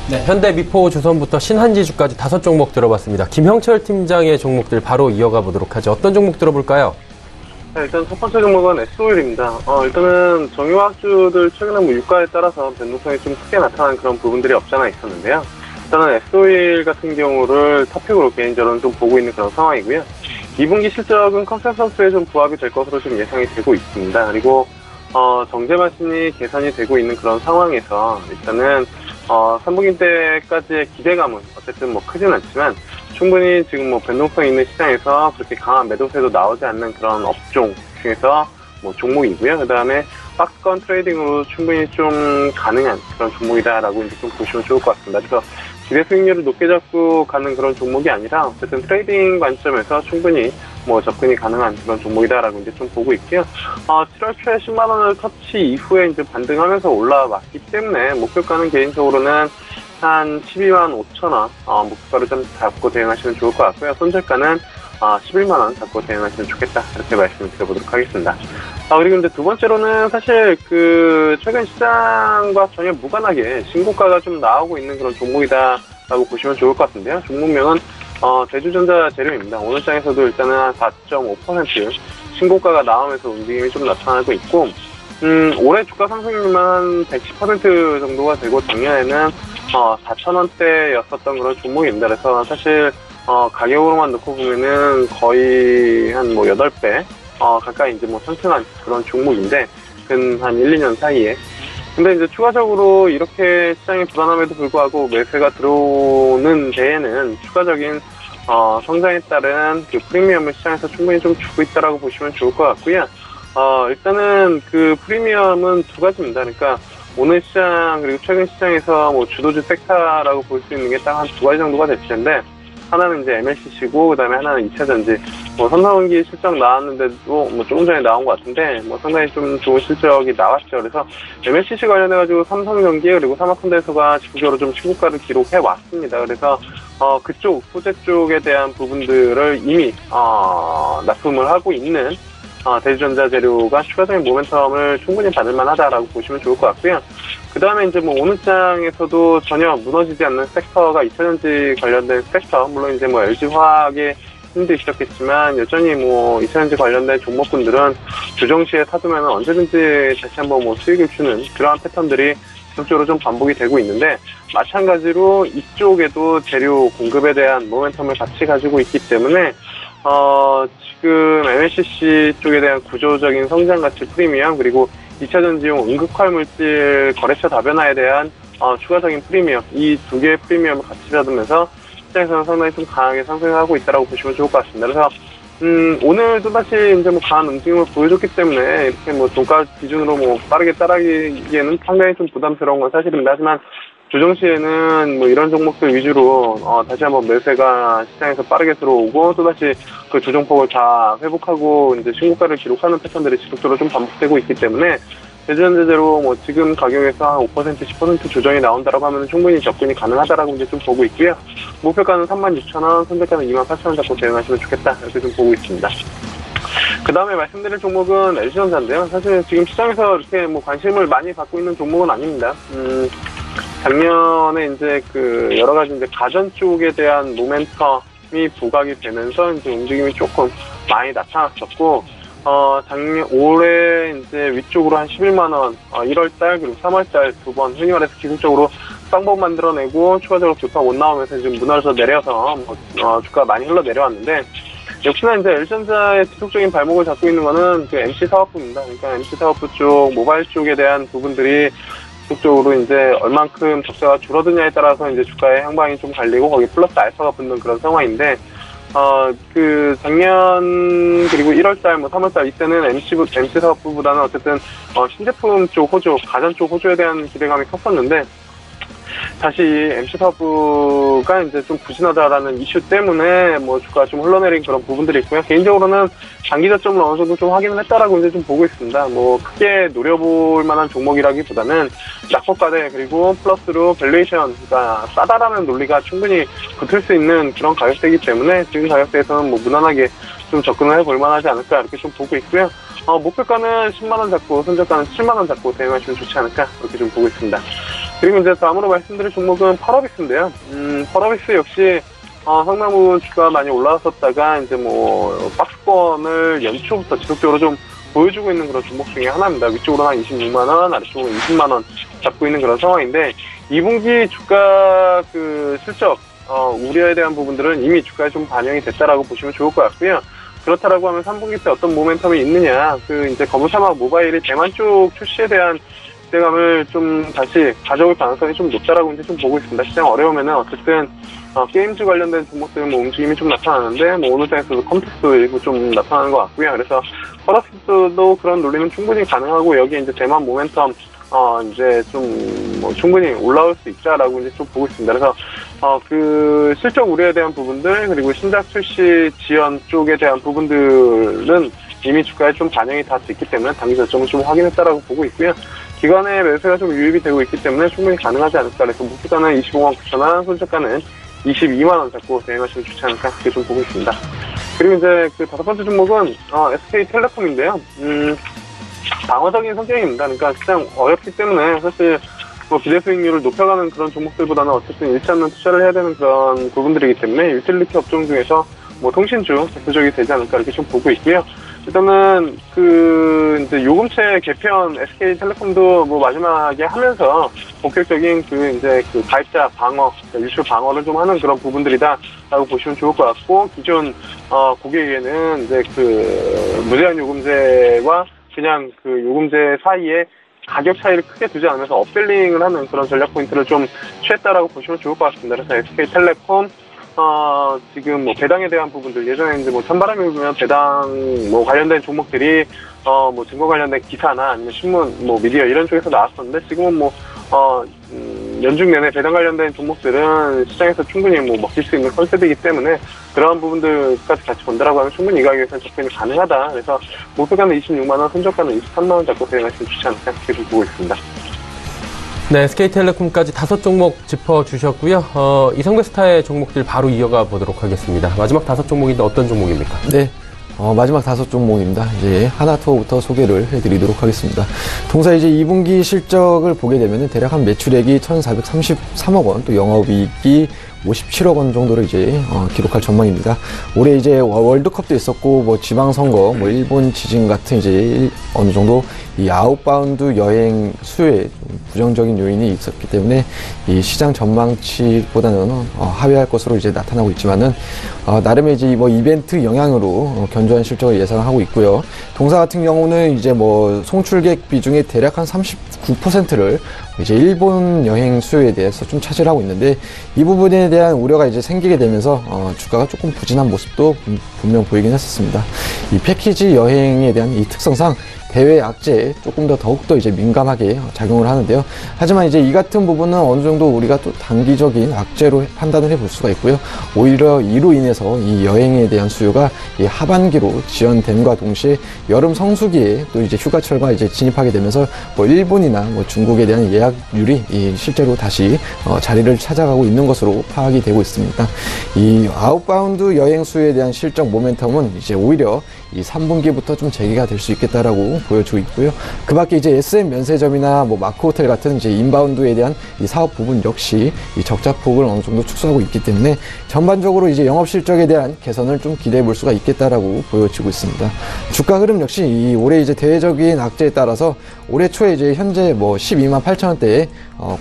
네, 현대, 미포, 주선부터 신한지주까지 5종목 들어봤습니다. 김형철 팀장의 종목들 바로 이어가 보도록 하죠. 어떤 종목 들어볼까요? 네, 일단 첫 번째 종목은 S-오일입니다. 일단은 정유화학주들 최근에 유가에 따라서 변동성이 좀 크게 나타난 그런 부분들이 없지 않아 있었는데요. 일단은 S-오일 같은 경우를 탑픽으로 개인적으로는 좀 보고 있는 그런 상황이고요. 2분기 실적은 컨센서스에 좀 부합이 될 것으로 좀 예상이 되고 있습니다. 그리고 정제 마진이 개선이 되고 있는 그런 상황에서 일단은 3분기 때까지의 기대감은 어쨌든 크진 않지만 충분히 지금 변동성 있는 시장에서 그렇게 강한 매도세도 나오지 않는 그런 업종 중에서 종목이고요. 그 다음에 박스권 트레이딩으로 충분히 좀 가능한 그런 종목이다라고 이제 좀 보시면 좋을 것 같습니다. 그래서 기대 수익률을 높게 잡고 가는 그런 종목이 아니라 어쨌든 트레이딩 관점에서 충분히 접근이 가능한 그런 종목이다라고 이제 좀 보고 있고요. 7월 초에 10만 원을 터치 이후에 이제 반등하면서 올라왔기 때문에 목표가는 개인적으로는 한 12만 5천 원 목표가를 좀 잡고 대응하시면 좋을 것 같고요. 손절가는 11만 원 잡고 대응하시면 좋겠다, 이렇게 말씀을 드려보도록 하겠습니다. 그리고 이제 두 번째로는 사실 최근 시장과 전혀 무관하게 신고가가 좀 나오고 있는 그런 종목이다라고 보시면 좋을 것 같은데요. 종목명은 대주전자 재료입니다. 오늘 장에서도 일단은 한 4.5% 신고가가 나오면서 움직임이 좀 나타나고 있고, 올해 주가 상승률만 한 110% 정도가 되고, 작년에는 4,000원대였었던 그런 종목입니다. 그래서 사실 가격으로만 놓고 보면은 거의 한 8배 가까이 이제 상승한 그런 종목인데, 근 한 1, 2년 사이에. 근데 이제 추가적으로 이렇게 시장이 불안함에도 불구하고 매수가 들어오는 데에는 추가적인 성장에 따른 프리미엄을 시장에서 충분히 좀 주고 있다라고 보시면 좋을 것 같고요. 일단은 프리미엄은 두 가지입니다. 그러니까 오늘 시장 그리고 최근 시장에서 주도주 섹터라고 볼 수 있는 게 딱 한 두 가지 정도가 될 텐데, 하나는 이제 MLCC고, 그 다음에 하나는 2차전지. 뭐, 3, 4분기 실적 나왔는데도 뭐, 조금 전에 나온 것 같은데, 뭐, 상당히 좀 좋은 실적이 나왔죠. 그래서 MLCC 관련해가지고 삼성전기, 그리고 삼성전자가 지속적으로 좀 신고가를 기록해 왔습니다. 그래서, 그쪽, 소재 쪽에 대한 부분들을 이미, 납품을 하고 있는, 대주전자 재료가 추가적인 모멘텀을 충분히 받을 만하다라고 보시면 좋을 것 같고요. 그 다음에 이제 뭐 오늘 장에서도 전혀 무너지지 않는 섹터가 2차전지 관련된 섹터, 물론 이제 뭐 LG화학의 힘도 있었겠지만 여전히 뭐 2차전지 관련된 종목군들은 조정 시에 사두면 언제든지 다시 한번 뭐 수익을 주는 그러한 패턴들이 지속적으로 좀 반복이 되고 있는데, 마찬가지로 이쪽에도 재료 공급에 대한 모멘텀을 같이 가지고 있기 때문에 지금 MLCC 쪽에 대한 구조적인 성장 가치 프리미엄, 그리고 2차전지용 응급활물질 거래처 다변화에 대한 추가적인 프리미엄, 이 두 개의 프리미엄을 같이 받으면서 시장에서는 상당히 좀 강하게 상승하고 있다고 보시면 좋을 것 같습니다. 그래서 오늘도 다시 이제 뭐 강한 움직임을 보여줬기 때문에 이렇게 뭐 종가 기준으로 뭐 빠르게 따라가기에는 상당히 좀 부담스러운 건 사실입니다. 하지만 조정 시에는 뭐 이런 종목들 위주로 다시 한번 매수가 시장에서 빠르게 들어오고, 또다시 그 조정폭을 다 회복하고 이제 신고가를 기록하는 패턴들이 지속적으로 좀 반복되고 있기 때문에, 대주전자재로 뭐 지금 가격에서 한 5%, 10% 조정이 나온다라고 하면 충분히 접근이 가능하다라고 이제 좀 보고 있고요. 목표가는 36,000원, 손절가는 28,000원 잡고 대응하시면 좋겠다, 이렇게 좀 보고 있습니다. 그 다음에 말씀드릴 종목은 LG전자인데요. 사실 지금 시장에서 이렇게 뭐 관심을 많이 받고 있는 종목은 아닙니다. 작년에 이제 그 여러 가지 이제 가전 쪽에 대한 모멘텀이 부각이 되면서 이제 움직임이 조금 많이 나타났었고, 올해 이제 위쪽으로 한 11만원, 1월달 그리고 3월달 두 번 흔히 말해서 기술적으로 쌍봉 만들어내고 추가적으로 주가 못 나오면서 지금 무너져 내려서 주가 많이 흘러 내려왔는데, 역시나 이제 LG전자의 지속적인 발목을 잡고 있는 거는 그 MC 사업부입니다. 그러니까 MC 사업부 쪽, 모바일 쪽에 대한 부분들이 지속적으로 이제 얼만큼 적자가 줄어드냐에 따라서 이제 주가의 향방이 좀 갈리고 거기 플러스 알파가 붙는 그런 상황인데, 그 작년 그리고 1월달 뭐 3월달 이때는 MC 사업부보다는 어쨌든 신제품 쪽 호조, 가전 쪽 호조에 대한 기대감이 컸었는데, 다시 MC 사업부가 이제 좀 부진하다라는 이슈 때문에 뭐 주가가 좀 흘러내린 그런 부분들이 있고요. 개인적으로는 장기 저점을 어느 정도 좀 확인을 했다라고 이제 좀 보고 있습니다. 뭐 크게 노려볼 만한 종목이라기보다는 낙폭과대 그리고 플러스로 밸류에이션, 그러니까 싸다라는 논리가 충분히 붙을 수 있는 그런 가격대이기 때문에 지금 가격대에서는 뭐 무난하게 좀 접근을 해볼 만하지 않을까 이렇게 좀 보고 있고요. 목표가는 10만원 잡고 손절가는 7만원 잡고 대응하시면 좋지 않을까 이렇게 좀 보고 있습니다. 그리고 이제 다음으로 말씀드릴 종목은 펄어비스인데요. 펄어비스 역시 상당 부분 주가가 많이 올라왔었다가 이제 뭐 박스권을 연초부터 지속적으로 좀 보여주고 있는 그런 종목 중에 하나입니다. 위쪽으로 한 26만원, 아래쪽으로 20만원 잡고 있는 그런 상황인데, 2분기 주가 그 실적 우려에 대한 부분들은 이미 주가에 좀 반영이 됐다라고 보시면 좋을 것 같고요. 그렇다라고 하면 3분기 때 어떤 모멘텀이 있느냐, 그 이제 검은사막 모바일이 대만 쪽 출시에 대한 기대감을 좀 다시 가져올 가능성이 좀 높다라고 이제 좀 보고 있습니다. 시장 어려우면은 어쨌든 게임즈 관련된 종목들 뭐 움직임이 좀 나타나는데, 뭐 오늘 장에서도 컴퓨터도 일부 좀 나타나는 것 같고요. 그래서 펄어비스도 그런 논리는 충분히 가능하고, 여기에 이제 대만 모멘텀 이제 좀 뭐 충분히 올라올 수 있다라고 이제 좀 보고 있습니다. 그래서 그 실적 우려에 대한 부분들, 그리고 신작 출시 지연 쪽에 대한 부분들은 이미 주가에 좀 반영이 다 됐기 때문에 단기 저점을 좀 확인했다라고 보고 있고요. 기관의 매수가 좀 유입이 되고 있기 때문에 충분히 가능하지 않을까. 그래서 목표가는 25만 9천원, 손절가는 22만원 잡고 대응하시면 좋지 않을까 이렇게 좀 보고 있습니다. 그리고 이제 그 다섯 번째 종목은 SK텔레콤인데요. 방어적인 성격입니다. 그러니까 시장 어렵기 때문에 사실 뭐 비대 수익률을 높여가는 그런 종목들보다는 어쨌든 잃지 않는 투자를 해야 되는 그런 부분들이기 때문에 유틸리티 업종 중에서 뭐 통신주 대표적이 되지 않을까 이렇게 좀 보고 있고요. 일단은 그 이제 요금제 개편 SK텔레콤도 뭐 마지막에 하면서 본격적인 그 이제 그 가입자 방어, 유출 방어를 좀 하는 그런 부분들이다라고 보시면 좋을 것 같고, 기존 고객에게는 이제 그 무제한 요금제와 그냥 그 요금제 사이에 가격 차이를 크게 두지 않으면서 업셀링을 하는 그런 전략 포인트를 좀 취했다라고 보시면 좋을 것 같습니다. 그래서 SK텔레콤 지금 뭐 배당에 대한 부분들, 예전에 이제 뭐 찬바람이 불면 배당 뭐 관련된 종목들이 뭐 증거 관련된 기사나 아니면 신문, 뭐 미디어 이런 쪽에서 나왔었는데, 지금은 뭐 연중 내내 배당 관련된 종목들은 시장에서 충분히 먹힐 수 있는 컨셉이기 때문에 그러한 부분들까지 같이 본다라고 하면 충분히 이 가격에서는 접근이 가능하다. 그래서 목표가는 26만 원, 손절가는 23만 원 잡고 대응하시면 좋지 않을까 이렇게 보고 있습니다. 네, SK텔레콤까지 5종목 짚어주셨고요. 이성베스타의 종목들 바로 이어가 보도록 하겠습니다. 마지막 5종목인데 어떤 종목입니까? 네. 마지막 5종목입니다. 이제 하나투어부터 소개를 해드리도록 하겠습니다. 동사 이제 2분기 실적을 보게 되면 대략 한 매출액이 1,433억 원, 또 영업이익이 57억 원 정도를 이제 기록할 전망입니다. 올해 이제 월드컵도 있었고 뭐 지방선거, 뭐 일본 지진 같은 이제 어느 정도 이 아웃바운드 여행 수요에 부정적인 요인이 있었기 때문에 이 시장 전망치보다는 하회할 것으로 이제 나타나고 있지만은 나름의 이제 뭐 이벤트 영향으로 견조한 실적을 예상하고 있고요. 동사 같은 경우는 이제 뭐 송출객 비중이 대략 한 39%를 이제 일본 여행 수요에 대해서 좀 차지하고 있는데 이 부분에 대한 우려가 이제 생기게 되면서 주가가 조금 부진한 모습도 분명 보이긴 했었습니다. 이 패키지 여행에 대한 이 특성상 대외 악재에 조금 더욱더 이제 민감하게 작용을 하는데요. 하지만 이제 이 같은 부분은 어느 정도 우리가 또 단기적인 악재로 판단을 해볼 수가 있고요. 오히려 이로 인해서 이 여행에 대한 수요가 이 하반기로 지연됨과 동시에 여름 성수기에 또 이제 휴가철과 이제 진입하게 되면서 뭐 일본이나 뭐 중국에 대한 예약률이 실제로 다시 자리를 찾아가고 있는 것으로 파악이 되고 있습니다. 이 아웃바운드 여행 수요에 대한 실적 모멘텀은 이제 오히려 이 3분기부터 좀 재개가 될 수 있겠다라고 보여주고 있고요. 그 밖에 이제 SM 면세점이나 뭐 마크호텔 같은 이제 인바운드에 대한 이 사업 부분 역시 이 적자폭을 어느 정도 축소하고 있기 때문에 전반적으로 이제 영업 실적에 대한 개선을 좀 기대해 볼 수가 있겠다라고 보여지고 있습니다. 주가 흐름 역시 이 올해 이제 대외적인 악재에 따라서 올해 초에 이제 현재 뭐 12만 8천 원대의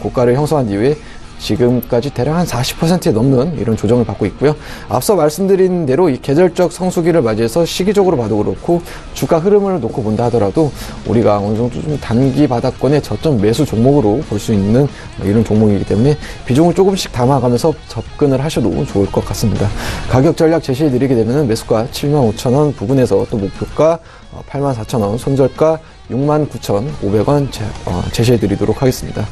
고가를 형성한 이후에 지금까지 대략 한 40%에 넘는 이런 조정을 받고 있고요. 앞서 말씀드린 대로 이 계절적 성수기를 맞이해서 시기적으로 봐도 그렇고 주가 흐름을 놓고 본다 하더라도 우리가 어느 정도 좀 단기 바닥권의 저점 매수 종목으로 볼 수 있는 이런 종목이기 때문에 비중을 조금씩 담아가면서 접근을 하셔도 좋을 것 같습니다. 가격 전략 제시해 드리게 되면 매수가 75,000원 부근에서 또 목표가 84,000원, 손절가 69,500원 제시해 드리도록 하겠습니다.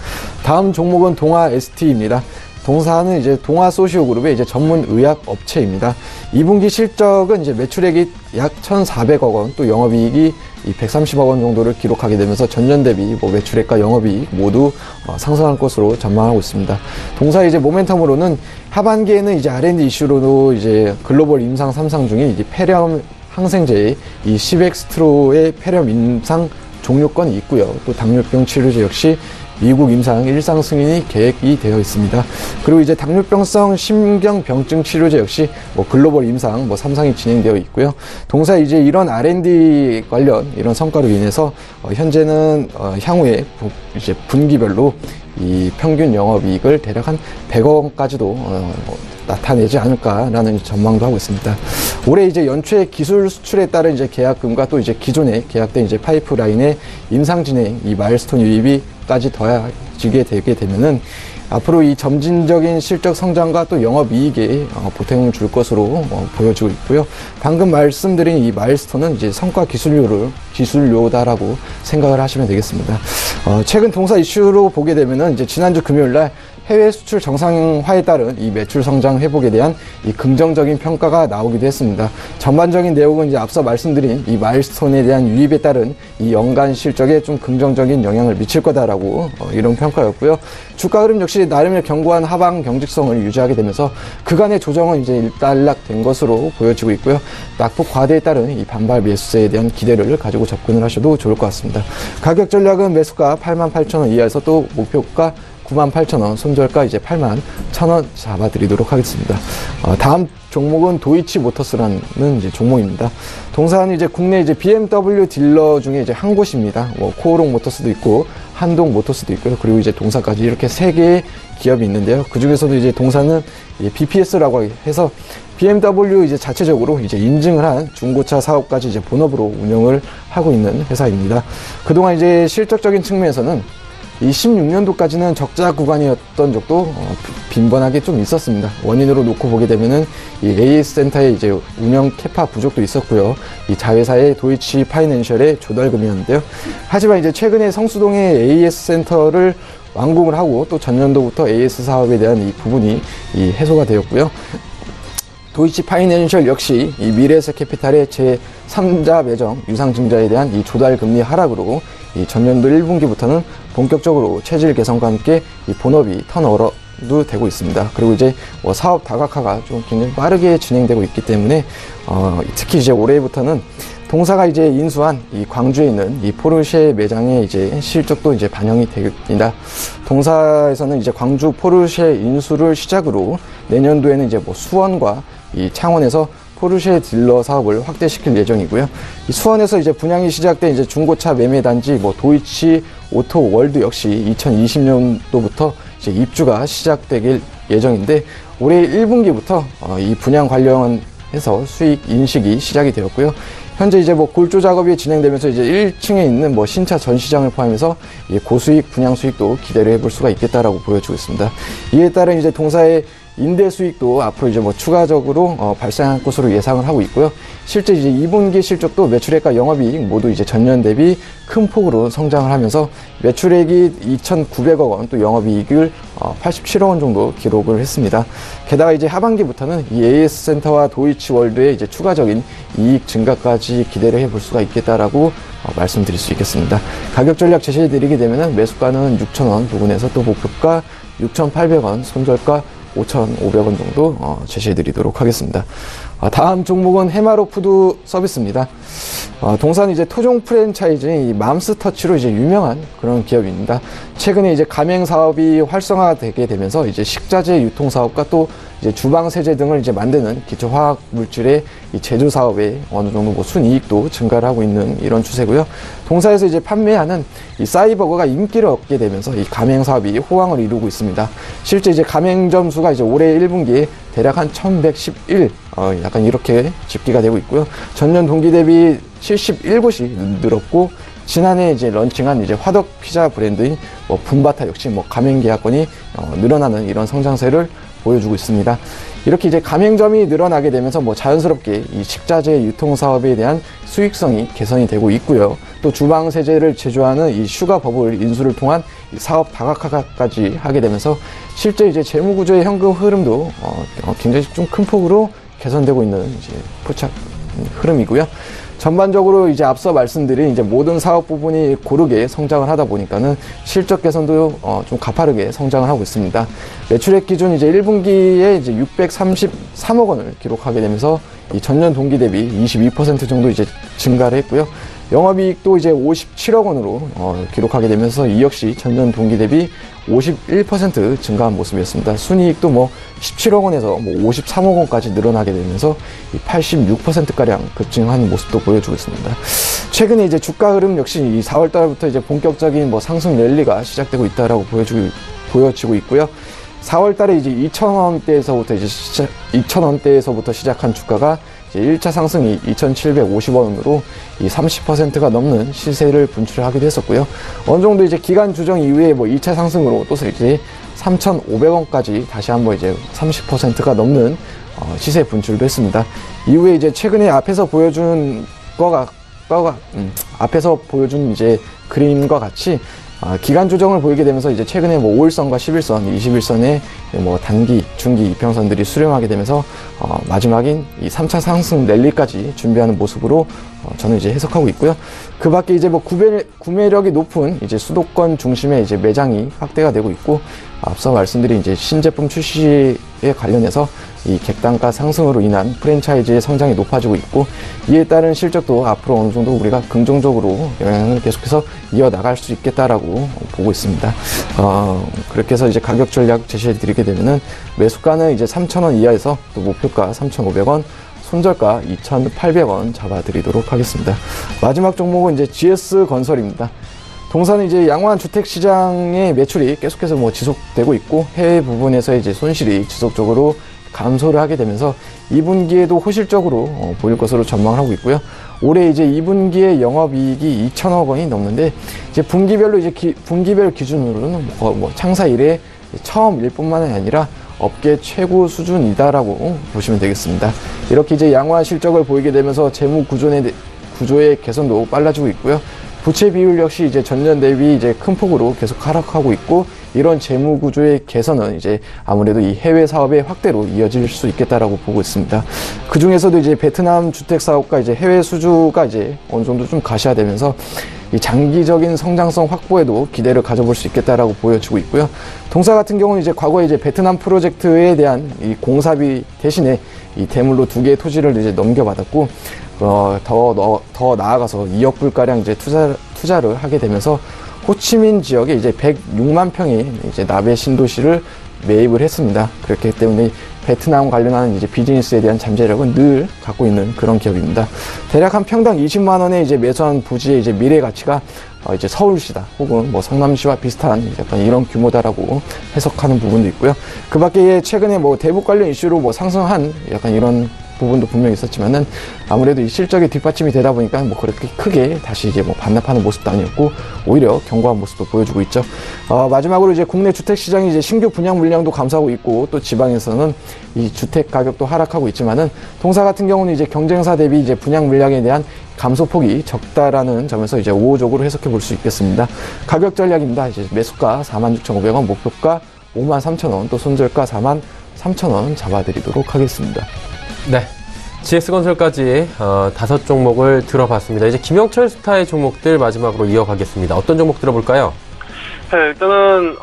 다음 종목은 동아 ST입니다. 동사는 이제 동아 소시오그룹의 이제 전문 의약 업체입니다. 2분기 실적은 이제 매출액이 약 1,400억 원, 또 영업이익이 130억 원 정도를 기록하게 되면서 전년 대비 뭐 매출액과 영업이익 모두 상승할 것으로 전망하고 있습니다. 동사 이제 모멘텀으로는 하반기에는 이제 R&D 이슈로도 이제 글로벌 임상 3상 중에 이제 폐렴 항생제의 이 시벡스트로의 폐렴 임상 종료권이 있고요. 또 당뇨병 치료제 역시 미국 임상 1상 승인이 계획이 되어 있습니다. 그리고 이제 당뇨병성 심경병증 치료제 역시 뭐 글로벌 임상 뭐 3상이 진행되어 있고요. 동사 이제 이런 R&D 관련 이런 성과로 인해서 현재는 향후에 이제 분기별로 이 평균 영업이익을 대략 한 100억 원까지도 나타내지 않을까라는 전망도 하고 있습니다. 올해 이제 연초에 기술 수출에 따른 이제 계약금과 또 이제 기존에 계약된 이제 파이프라인의 임상 진행, 이 마일스톤 유입이까지 더해지게 되게 되면은 앞으로 이 점진적인 실적 성장과 또 영업이익에 보탬을 줄 것으로 보여지고 있고요. 방금 말씀드린 이 마일스톤은 이제 성과 기술료다라고 생각을 하시면 되겠습니다. 최근 동사 이슈로 보게 되면은 이제 지난주 금요일날 해외 수출 정상화에 따른 이 매출 성장 회복에 대한 이 긍정적인 평가가 나오기도 했습니다. 전반적인 내용은 이제 앞서 말씀드린 이 마일스톤에 대한 유입에 따른 이 연간 실적에 좀 긍정적인 영향을 미칠 거다라고 이런 평가였고요. 주가 흐름 역시 나름의 견고한 하방 경직성을 유지하게 되면서 그간의 조정은 이제 일단락된 것으로 보여지고 있고요. 낙폭 과대에 따른 이 반발 매수세에 대한 기대를 가지고 접근을 하셔도 좋을 것 같습니다. 가격 전략은 매수가 88,000원 이하에서 또 목표가 98,000원, 손절가 이제 81,000원 잡아드리도록 하겠습니다. 다음 종목은 도이치모터스라는 이제 종목입니다. 동사는 이제 국내 이제 BMW 딜러 중에 이제 한 곳입니다. 뭐 코오롱 모터스도 있고 한동 모터스도 있고요. 그리고 이제 동사까지 이렇게 3개의 기업이 있는데요. 그 중에서도 이제 동사는 BPS라고 해서 BMW 이제 자체적으로 이제 인증을 한 중고차 사업까지 이제 본업으로 운영을 하고 있는 회사입니다. 그동안 이제 실적적인 측면에서는 이 16년도까지는 적자 구간이었던 적도 빈번하게 좀 있었습니다. 원인으로 놓고 보게 되면은 이 AS 센터의 이제 운영 캐파 부족도 있었고요. 이 자회사의 도이치 파이낸셜의 조달금이었는데요. 하지만 이제 최근에 성수동의 AS 센터를 완공을 하고 또 전년도부터 AS 사업에 대한 이 부분이 해소가 되었고요. 도이치 파이낸셜 역시 이 미래에셋캐피탈의 제3자 매정 유상증자에 대한 이 조달 금리 하락으로 이 전년도 1분기부터는 본격적으로 체질 개선과 함께 이 본업이 턴어러도 되고 있습니다. 그리고 이제 사업 다각화가 좀 굉장히 빠르게 진행되고 있기 때문에 특히 이제 올해부터는 동사가 이제 인수한 이 광주에 있는 이 포르쉐 매장의 이제 실적도 이제 반영이 됩니다. 동사에서는 이제 광주 포르쉐 인수를 시작으로 내년도에는 이제 수원과 이 창원에서 포르쉐 딜러 사업을 확대시킬 예정이고요. 이 수원에서 이제 분양이 시작된 이제 중고차 매매 단지 도이치 오토 월드 역시 2020년도부터 이제 입주가 시작되길 예정인데 올해 1분기부터 이 분양 관련해서 수익 인식이 시작이 되었고요. 현재 이제 골조 작업이 진행되면서 이제 1층에 있는 신차 전시장을 포함해서 고수익 분양 수익도 기대를 해볼 수가 있겠다라고 보여주고 있습니다. 이에 따른 이제 동사의 임대 수익도 앞으로 이제 추가적으로 발생할 것으로 예상을 하고 있고요. 실제 이제 2분기 실적도 매출액과 영업이익 모두 이제 전년 대비 큰 폭으로 성장을 하면서 매출액이 2,900억 원, 또 영업이익을 87억 원 정도 기록을 했습니다. 게다가 이제 하반기부터는 이 AS 센터와 도이치 월드의 이제 추가적인 이익 증가까지 기대를 해볼 수가 있겠다라고 말씀드릴 수 있겠습니다. 가격 전략 제시해 드리게 되면은 매수가는 6,000원 부근에서 또 목표가 6,800원, 손절가 5,500원 정도 제시해 드리도록 하겠습니다. 다음 종목은 해마로 푸드 서비스입니다. 동사는 이제 토종 프랜차이즈인 이 맘스터치로 이제 유명한 그런 기업입니다. 최근에 이제 가맹 사업이 활성화되게 되면서 이제 식자재 유통 사업과 또 이제 주방 세제 등을 이제 만드는 기초 화학 물질의 이 제조 사업에 어느 정도 순이익도 증가를 하고 있는 이런 추세고요. 동사에서 이제 판매하는 이 싸이버거가 인기를 얻게 되면서 이 가맹 사업이 호황을 이루고 있습니다. 실제 이제 가맹점 수가 이제 올해 1분기에 대략 한 1,111, 약간 이렇게 집계가 되고 있고요. 전년 동기 대비 71곳이 늘었고, 지난해 이제 런칭한 이제 화덕 피자 브랜드인 붐바타 역시 가맹 계약건이 늘어나는 이런 성장세를 보여주고 있습니다. 이렇게 이제 가맹점이 늘어나게 되면서 자연스럽게 이 식자재 유통 사업에 대한 수익성이 개선이 되고 있고요. 또 주방 세제를 제조하는 이 슈가 버블 인수를 통한 이 사업 다각화까지 하게 되면서 실제 이제 재무 구조의 현금 흐름도 굉장히 좀 큰 폭으로 개선되고 있는 이제 포착 흐름이고요. 전반적으로 이제 앞서 말씀드린 이제 모든 사업 부분이 고르게 성장을 하다 보니까는 실적 개선도 좀 가파르게 성장을 하고 있습니다. 매출액 기준 이제 1분기에 이제 633억 원을 기록하게 되면서 이 전년 동기 대비 22% 정도 이제 증가를 했고요. 영업이익도 이제 57억 원으로 기록하게 되면서 이 역시 전년 동기 대비 51% 증가한 모습이었습니다. 순이익도 17억 원에서 53억 원까지 늘어나게 되면서 86%가량 급증한 모습도 보여주고 있습니다. 최근에 이제 주가 흐름 역시 이 4월 달부터 이제 본격적인 상승 랠리가 시작되고 있다라고 보여지고 있고요. 4월 달에 이제 2,000원대에서부터 시작한 주가가 이제 1차 상승이 2,750원으로 이 30%가 넘는 시세를 분출하기도 했었고요. 어느 정도 이제 기간 조정 이후에 2차 상승으로 또 이제 3,500원까지 다시 한번 이제 30%가 넘는 시세 분출도 했습니다. 이후에 이제 최근에 앞에서 보여준 이제 그림과 같이 기간 조정을 보이게 되면서 이제 최근에 5일선과 11선, 21선의 단기, 중기 이평선들이 수렴하게 되면서 마지막인 이 3차 상승 랠리까지 준비하는 모습으로 저는 이제 해석하고 있고요. 그 밖에 이제 구매력이 높은 이제 수도권 중심의 이제 매장이 확대가 되고 있고, 앞서 말씀드린 이제 신제품 출시에 관련해서 이 객단가 상승으로 인한 프랜차이즈의 성장이 높아지고 있고, 이에 따른 실적도 앞으로 어느 정도 우리가 긍정적으로 영향을 계속해서 이어나갈 수 있겠다라고 보고 있습니다. 그렇게 해서 이제 가격 전략 제시해 드리게 되면은 매수가는 이제 3,000원 이하에서 또 목표가 3,500원, 손절가 2,800원 잡아드리도록 하겠습니다. 마지막 종목은 이제 GS건설입니다. 동사는 이제 양호한 주택시장의 매출이 계속해서 지속되고 있고, 해외 부분에서 이제 손실이 지속적으로 감소를 하게 되면서 2분기에도 호실적으로 보일 것으로 전망을 하고 있고요. 올해 이제 2분기에 영업이익이 2천억 원이 넘는데, 이제 분기별로 분기별 기준으로는 창사 이래 처음일 뿐만이 아니라 업계 최고 수준이다라고 보시면 되겠습니다. 이렇게 이제 양호한 실적을 보이게 되면서 재무 구조의 개선도 빨라지고 있고요. 부채 비율 역시 이제 전년 대비 이제 큰 폭으로 계속 하락하고 있고, 이런 재무 구조의 개선은 이제 아무래도 이 해외 사업의 확대로 이어질 수 있겠다라고 보고 있습니다. 그 중에서도 이제 베트남 주택 사업과 이제 해외 수주가 이제 어느 정도 좀 가시화되면서 이 장기적인 성장성 확보에도 기대를 가져볼 수 있겠다라고 보여지고 있고요. 동사 같은 경우는 이제 과거에 이제 베트남 프로젝트에 대한 이 공사비 대신에 이 대물로 2개의 토지를 이제 넘겨받았고, 더 나아가서 2억 불가량 이제 투자를 하게 되면서 호치민 지역에 이제 106만 평의 이제 나베 신도시를 매입을 했습니다. 그렇기 때문에 베트남 관련한 이제 비즈니스에 대한 잠재력은 늘 갖고 있는 그런 기업입니다. 대략 한 평당 20만 원에 이제 매수한 부지의 이제 미래 가치가 이제 서울시다 혹은 뭐 성남시와 비슷한 약간 이런 규모다라고 해석하는 부분도 있고요. 그 밖에 최근에 뭐 대북 관련 이슈로 뭐 상승한 약간 이런 부분도 분명히 있었지만은 아무래도 이 실적이 뒷받침이 되다 보니까 뭐 그렇게 크게 다시 이제 뭐 반납하는 모습도 아니었고 오히려 견고한 모습도 보여주고 있죠. 마지막으로 이제 국내 주택 시장이 이제 신규 분양 물량도 감소하고 있고 또 지방에서는 이 주택 가격도 하락하고 있지만은 동사 같은 경우는 이제 경쟁사 대비 이제 분양 물량에 대한 감소폭이 적다라는 점에서 이제 우호적으로 해석해 볼 수 있겠습니다. 가격 전략입니다. 이제 매수가 46,500원, 목표가 53,000원, 또 손절가 43,000원 잡아드리도록 하겠습니다. 네. GS건설까지 5종목을 들어봤습니다. 이제 김영철 스타의 종목들 마지막으로 이어가겠습니다. 어떤 종목 들어볼까요? 네, 일단은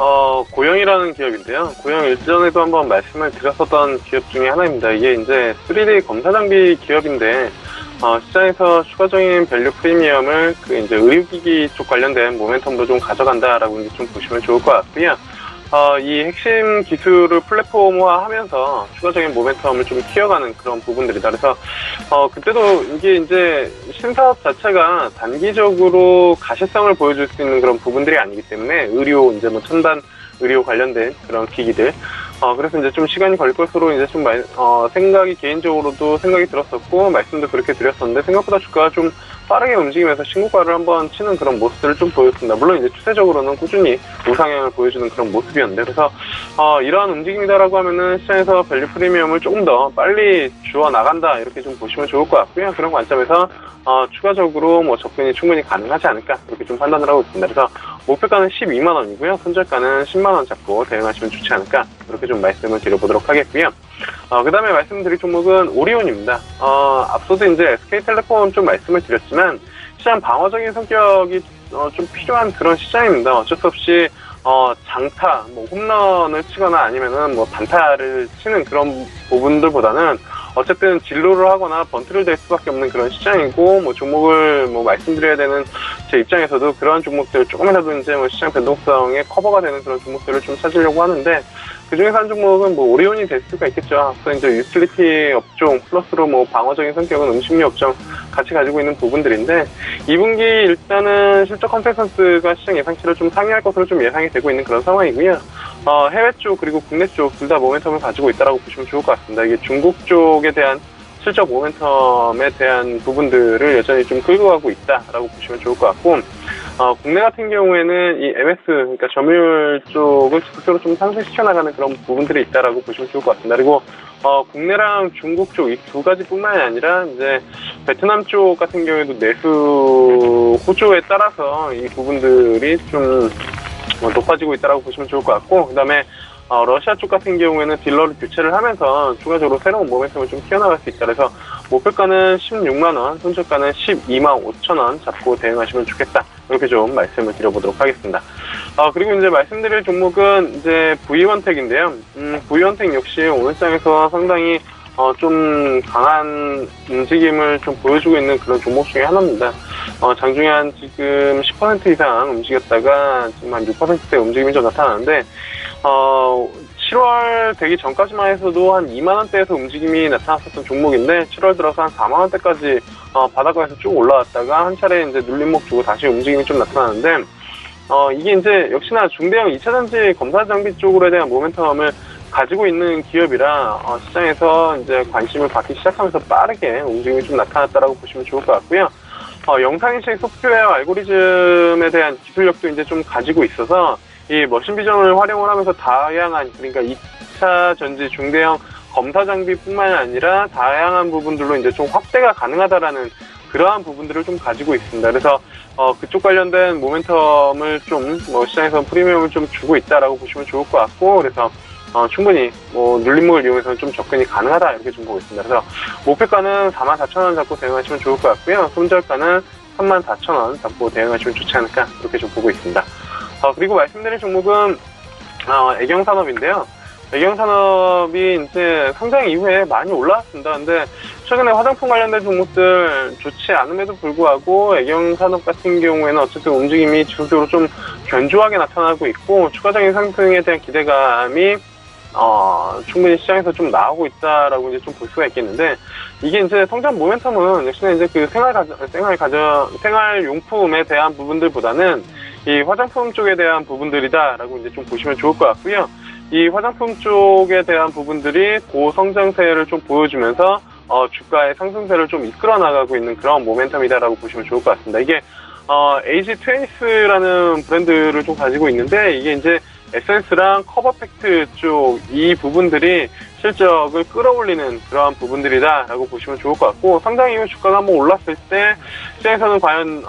고영이라는 기업인데요. 고영 일전에도 한번 말씀을 드렸었던 기업 중에 하나입니다. 이게 이제 3D 검사 장비 기업인데 시장에서 추가적인 밸류 프리미엄을 그 이제 의료기기 쪽 관련된 모멘텀도 좀 가져간다라고 이제 좀 보시면 좋을 것 같고요. 이 핵심 기술을 플랫폼화하면서 추가적인 모멘텀을 좀 키워가는 그런 부분들이다. 그래서 그때도 이게 이제 신사업 자체가 단기적으로 가시성을 보여줄 수 있는 그런 부분들이 아니기 때문에 의료 이제 뭐 첨단 의료 관련된 그런 기기들. 그래서 이제 좀 시간이 걸릴 것으로 이제 좀 개인적으로도 생각이 들었었고 말씀도 그렇게 드렸었는데 생각보다 주가가 좀 빠르게 움직이면서 신고가를 한번 치는 그런 모습들을 좀 보였습니다. 물론 이제 추세적으로는 꾸준히 우상향을 보여주는 그런 모습이었는데 그래서 이러한 움직임이다라고 하면은 시장에서 밸류 프리미엄을 조금 더 빨리 주어 나간다 이렇게 좀 보시면 좋을 것 같고요. 그런 관점에서 추가적으로 뭐 접근이 충분히 가능하지 않을까 이렇게 좀 판단을 하고 있습니다. 그래서 목표가는 12만 원이고요. 손절가는 10만 원 잡고 대응하시면 좋지 않을까 이렇게 좀 말씀을 드려보도록 하겠고요. 그 다음에 말씀드릴 종목은 오리온입니다. 앞서도 이제 SK텔레콤 좀 말씀을 드렸지만 시장 방어적인 성격이 좀 필요한 그런 시장입니다. 어쩔 수 없이 장타, 뭐 홈런을 치거나 아니면은 뭐 단타를 치는 그런 부분들보다는 어쨌든 진로를 하거나 번트를 댈 수밖에 없는 그런 시장이고 뭐 종목을 뭐 말씀드려야 되는 제 입장에서도 그러한 종목들 조금이라도 이제 뭐 시장 변동성에 커버가 되는 그런 종목들을 좀 찾으려고 하는데 그 중에서 한 종목은 뭐 오리온이 될 수가 있겠죠. 앞서 이제 유틸리티 업종 플러스로 뭐 방어적인 성격은 음식료 업종 같이 가지고 있는 부분들인데 2분기 일단은 실적 컨센서스가 시장 예상치를 좀 상회할 것으로 좀 예상이 되고 있는 그런 상황이고요. 해외 쪽 그리고 국내 쪽 둘 다 모멘텀을 가지고 있다라고 보시면 좋을 것 같습니다. 이게 중국 쪽에 대한 실적 모멘텀에 대한 부분들을 여전히 좀 끌고 가고 있다라고 보시면 좋을 것 같고 국내 같은 경우에는 이 MS, 그러니까 점유율 쪽을 적극적으로 좀 상승시켜 나가는 그런 부분들이 있다라고 보시면 좋을 것 같습니다. 그리고 국내랑 중국 쪽 이 두 가지뿐만이 아니라 이제 베트남 쪽 같은 경우에도 내수 호조에 따라서 이 부분들이 좀 높아지고 있다라고 보시면 좋을 것 같고 그다음에 러시아 쪽 같은 경우에는 딜러를 교체를 하면서 추가적으로 새로운 모멘텀을 좀 키워나갈 수 있다. 그래서 목표가는 16만 원, 손절가는 12만 5천 원 잡고 대응하시면 좋겠다. 이렇게 좀 말씀을 드려보도록 하겠습니다. 그리고 이제 말씀드릴 종목은 이제 V원텍인데요. V원텍 역시 오늘 장에서 상당히 좀 강한 움직임을 좀 보여주고 있는 그런 종목 중에 하나입니다. 장중에 한 지금 10% 이상 움직였다가 지금 한 6%대 움직임이 좀 나타나는데 7월 되기 전까지만 해서도 한 2만원대에서 움직임이 나타났었던 종목인데 7월 들어서 한 4만원대까지 바닥에서 쭉 올라왔다가 한 차례 이제 눌림목 주고 다시 움직임이 좀 나타나는데 이게 이제 역시나 중대형 2차전지 검사 장비 쪽으로 대한 모멘텀을 가지고 있는 기업이라 시장에서 이제 관심을 받기 시작하면서 빠르게 움직임이 좀 나타났다라고 보시면 좋을 것 같고요. 영상인식 소프트웨어 알고리즘에 대한 기술력도 이제 좀 가지고 있어서 이 머신 비전을 활용을 하면서 다양한 그러니까 2차 전지 중대형 검사 장비뿐만 아니라 다양한 부분들로 이제 좀 확대가 가능하다라는 그러한 부분들을 좀 가지고 있습니다. 그래서 그쪽 관련된 모멘텀을 좀 시장에서 프리미엄을 좀 주고 있다라고 보시면 좋을 것 같고, 그래서 충분히 눌림목을 이용해서는 좀 접근이 가능하다 이렇게 좀 보고 있습니다. 그래서 목표가는 44,000원 잡고 대응하시면 좋을 것 같고요. 손절가는 34,000원 잡고 대응하시면 좋지 않을까 이렇게 좀 보고 있습니다. 그리고 말씀드린 종목은 애경산업인데요. 애경산업이 이제 상장 이후에 많이 올라왔습니다. 근데 최근에 화장품 관련된 종목들 좋지 않음에도 불구하고 애경산업 같은 경우에는 어쨌든 움직임이 지속적으로 좀 견조하게 나타나고 있고, 추가적인 상승에 대한 기대감이 충분히 시장에서 좀 나오고 있다라고 이제 좀 볼 수가 있겠는데, 이게 이제 성장 모멘텀은 역시나 이제 그 생활용품에 대한 부분들보다는 이 화장품 쪽에 대한 부분들이다라고 이제 좀 보시면 좋을 것 같고요. 이 화장품 쪽에 대한 부분들이 고성장세를 좀 보여주면서 주가의 상승세를 좀 이끌어 나가고 있는 그런 모멘텀이다라고 보시면 좋을 것 같습니다. 이게 에이지 트웨니스라는 브랜드를 좀 가지고 있는데, 이게 이제 에센스랑 커버팩트 쪽 이 부분들이 실적을 끌어올리는 그러한 부분들이다라고 보시면 좋을 것 같고, 상장 이후 주가가 한번 올랐을 때 시장에서는 과연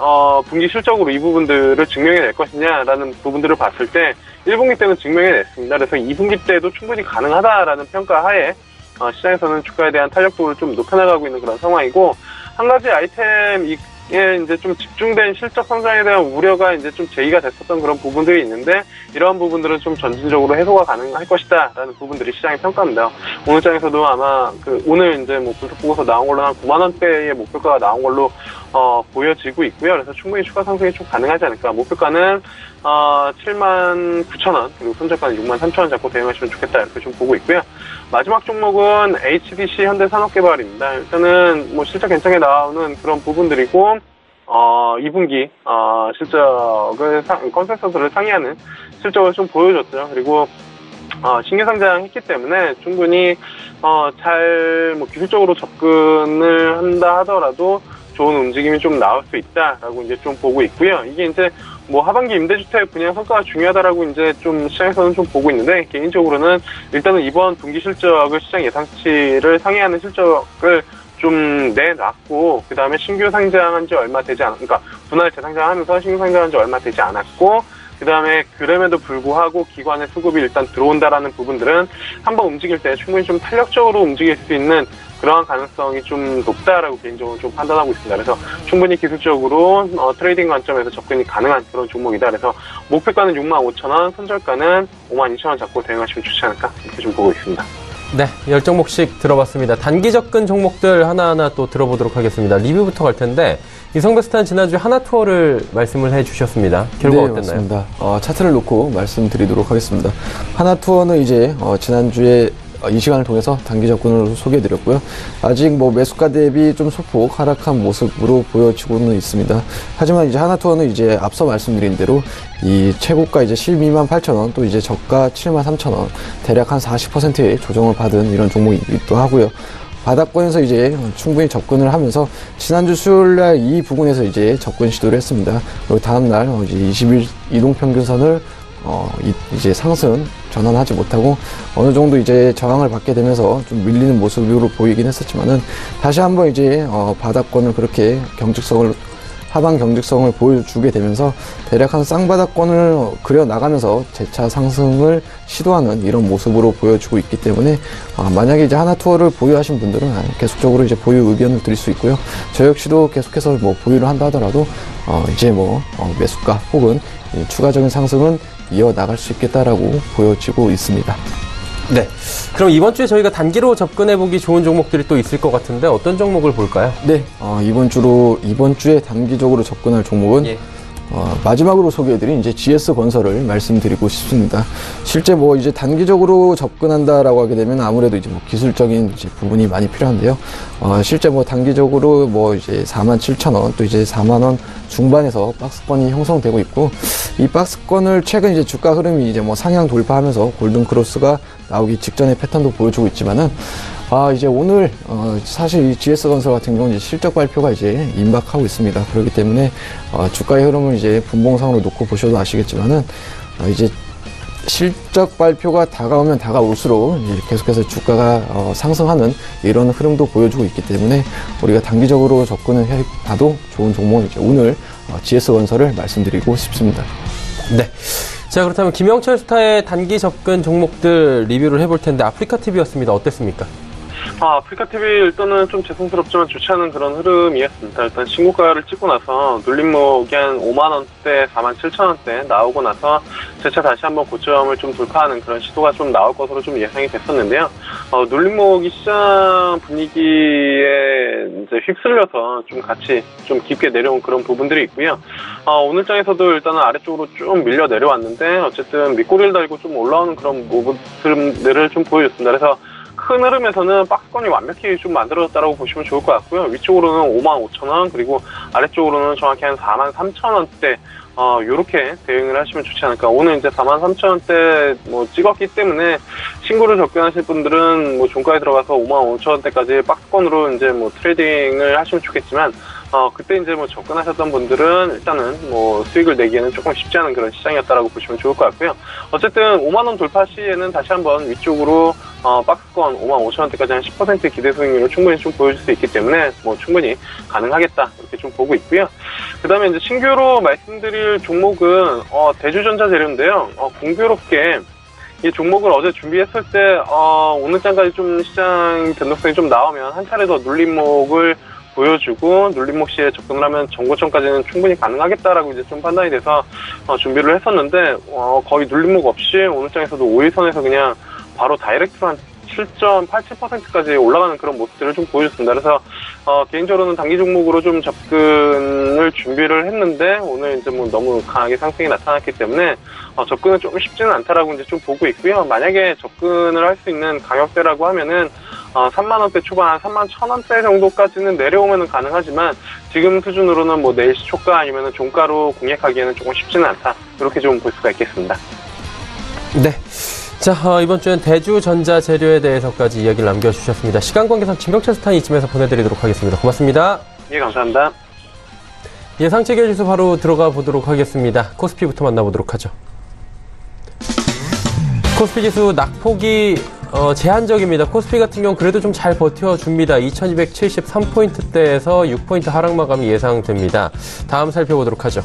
분기 실적으로 이 부분들을 증명해낼 것이냐라는 부분들을 봤을 때 1분기 때는 증명해냈습니다. 그래서 2분기 때도 충분히 가능하다라는 평가하에 시장에서는 주가에 대한 탄력도를 좀 높여나가고 있는 그런 상황이고, 한 가지 아이템 예, 이제 좀 집중된 실적 성장에 대한 우려가 이제 좀 제기가 됐었던 그런 부분들이 있는데, 이러한 부분들은 좀 점진적으로 해소가 가능할 것이다라는 부분들이 시장의 평가입니다. 오늘 장에서도 아마 오늘 이제 분석 보고서 나온 걸로 한 9만 원대의 목표가가 나온 걸로 보여지고 있고요. 그래서 충분히 추가 상승이 좀 가능하지 않을까. 목표가는 79,000원, 그리고 손절가는 63,000원 잡고 대응하시면 좋겠다 이렇게 좀 보고 있고요. 마지막 종목은 HDC 현대산업개발입니다. 일단은 실적 괜찮게 나오는 그런 부분들이고, 2분기 실적을 컨센서스를 상회하는 실적을 좀 보여줬죠. 그리고 신규 상장했기 때문에 충분히 잘 기술적으로 접근을 한다 하더라도 좋은 움직임이 좀 나올 수 있다라고 이제 좀 보고 있고요. 이게 이제 하반기 임대주택 분양 성과가 중요하다라고 이제 좀 시장에서는 좀 보고 있는데, 개인적으로는 일단은 이번 분기 실적을 시장 예상치를 상회하는 실적을 좀 내놨고, 그 다음에 신규 상장한 지 얼마 되지 그러니까 분할 재상장하면서 신규 상장한 지 얼마 되지 않았고, 그 다음에 그럼에도 불구하고 기관의 수급이 일단 들어온다라는 부분들은 한번 움직일 때 충분히 좀 탄력적으로 움직일 수 있는 그러한 가능성이 좀 높다라고 개인적으로 좀 판단하고 있습니다. 그래서 충분히 기술적으로 트레이딩 관점에서 접근이 가능한 그런 종목이다. 그래서 목표가는 65,000원, 손절가는 52,000원 잡고 대응하시면 좋지 않을까 이렇게 좀 보고 있습니다. 네, 10종목씩 들어봤습니다. 단기 접근 종목들 하나하나 또 들어보도록 하겠습니다. 리뷰부터 갈 텐데, 이성베스트는 지난주에 하나투어를 말씀을 해주셨습니다. 결과 어땠나요? 맞습니다. 차트를 놓고 말씀드리도록 하겠습니다. 하나투어는 이제 지난주에 이 시간을 통해서 단기 접근으로 소개해드렸고요. 아직 매수가 대비 좀 소폭 하락한 모습으로 보여지고는 있습니다. 하지만 이제 하나투어는 이제 앞서 말씀드린 대로 이 최고가 이제 128,000원, 또 이제 저가 73,000원, 대략 한 40%의 조정을 받은 이런 종목이기도 하고요. 바닥권에서 이제 충분히 접근을 하면서 지난주 수요일날 이 부근에서 이제 접근 시도를 했습니다. 그리고 다음날 이제 20일 이동평균선을 이제 상승 전환하지 못하고 어느 정도 이제 저항을 받게 되면서 좀 밀리는 모습으로 보이긴 했었지만은, 다시 한번 이제 바닥권을 그렇게 하방 경직성을 보여주게 되면서 대략 한 쌍바닥권을 그려나가면서 재차 상승을 시도하는 이런 모습으로 보여주고 있기 때문에, 만약에 이제 하나투어를 보유하신 분들은 계속적으로 이제 보유 의견을 드릴 수 있고요. 저 역시도 계속해서 보유를 한다 하더라도 이제 매수가 혹은 추가적인 상승은 이어나갈 수 있겠다라고 보여지고 있습니다. 네. 그럼 이번 주에 저희가 단기로 접근해보기 좋은 종목들이 또 있을 것 같은데, 어떤 종목을 볼까요? 네. 이번 주에 단기적으로 접근할 종목은 마지막으로 소개해드린 이제 GS건설을 말씀드리고 싶습니다. 실제 이제 단기적으로 접근한다라고 하게 되면 아무래도 이제 기술적인 이제 부분이 많이 필요한데요. 실제 단기적으로 이제 47,000원, 또 이제 4만원 중반에서 박스권이 형성되고 있고, 이 박스권을 최근 이제 주가 흐름이 이제 상향 돌파하면서 골든크로스가 나오기 직전의 패턴도 보여주고 있지만은, 이제 오늘, 사실 이 GS건설 같은 경우는 이제 실적 발표가 이제 임박하고 있습니다. 그렇기 때문에, 주가의 흐름을 이제 분봉상으로 놓고 보셔도 아시겠지만은, 이제 실적 발표가 다가오면 다가올수록 계속해서 주가가 상승하는 이런 흐름도 보여주고 있기 때문에 우리가 단기적으로 접근을 해봐도 좋은 종목이죠. 오늘 GS건설을 말씀드리고 싶습니다. 네. 자, 그렇다면 김영철 스타의 단기 접근 종목들 리뷰를 해볼 텐데 아프리카TV였습니다. 어땠습니까? 아프리카TV 일단은 좀 죄송스럽지만 좋지 않은 그런 흐름이었습니다. 일단 신고가를 찍고 나서 눌림목이 한 5만원대, 47,000원대 나오고 나서 재차 다시 한번 고점을 좀 돌파하는 그런 시도가 좀 나올 것으로 좀 예상이 됐었는데요. 눌림목이 시장 분위기에 이제 휩쓸려서 좀 같이 좀 깊게 내려온 그런 부분들이 있고요. 오늘장에서도 일단은 아래쪽으로 쭉 밀려 내려왔는데 어쨌든 밑꼬리를 달고 좀 올라오는 그런 모습들을 좀 보여줬습니다. 그래서 큰 흐름에서는 박스권이 완벽히 좀 만들어졌다고 보시면 좋을 것 같고요. 위쪽으로는 55,000원, 그리고 아래쪽으로는 정확히 한 43,000원대, 요렇게 대응을 하시면 좋지 않을까. 오늘 이제 43,000원대 찍었기 때문에 신고를 접근하실 분들은 종가에 들어가서 55,000원대까지 박스권으로 이제 트레이딩을 하시면 좋겠지만, 그때 이제 접근하셨던 분들은 일단은 수익을 내기에는 조금 쉽지 않은 그런 시장이었다라고 보시면 좋을 것 같고요. 어쨌든 5만원 돌파 시에는 다시 한번 위쪽으로 박스권 55,000원대까지 한 10% 기대 수익률을 충분히 좀 보여줄 수 있기 때문에 충분히 가능하겠다 이렇게 좀 보고 있고요. 그 다음에 이제 신규로 말씀드릴 종목은 대주전자 재료인데요. 공교롭게 이 종목을 어제 준비했을 때 오늘장까지 좀 시장 변동성이 좀 나오면 한 차례 더 눌림목을 보여주고 눌림목 시에 접근을 하면 전고점까지는 충분히 가능하겠다라고 이제 좀 판단이 돼서 준비를 했었는데 거의 눌림목 없이 오늘장에서도 5일선에서 그냥 바로 다이렉트로 한 7.87%까지 올라가는 그런 모습들을 좀 보여줬습니다. 그래서 개인적으로는 단기 종목으로 좀 접근을 준비를 했는데 오늘 이제 너무 강하게 상승이 나타났기 때문에 접근은 조금 쉽지는 않다라고 이제 좀 보고 있고요. 만약에 접근을 할 수 있는 가격대라고 하면은 3만원대 초반, 31,000원대 정도까지는 내려오면 가능하지만 지금 수준으로는 내일 시초가 아니면 종가로 공략하기에는 조금 쉽지는 않다. 이렇게 좀 볼 수가 있겠습니다. 네. 자, 이번 주엔 대주전자재료에 대해서까지 이야기를 남겨주셨습니다. 시간 관계상 김영철 스타는 이쯤에서 보내드리도록 하겠습니다. 고맙습니다. 예, 감사합니다. 예, 상체결지수 바로 들어가 보도록 하겠습니다. 코스피부터 만나보도록 하죠. 코스피 지수 낙폭이 제한적입니다. 코스피 같은 경우 그래도 좀 잘 버텨줍니다. 2273포인트대에서 6포인트 하락 마감이 예상됩니다. 다음 살펴보도록 하죠.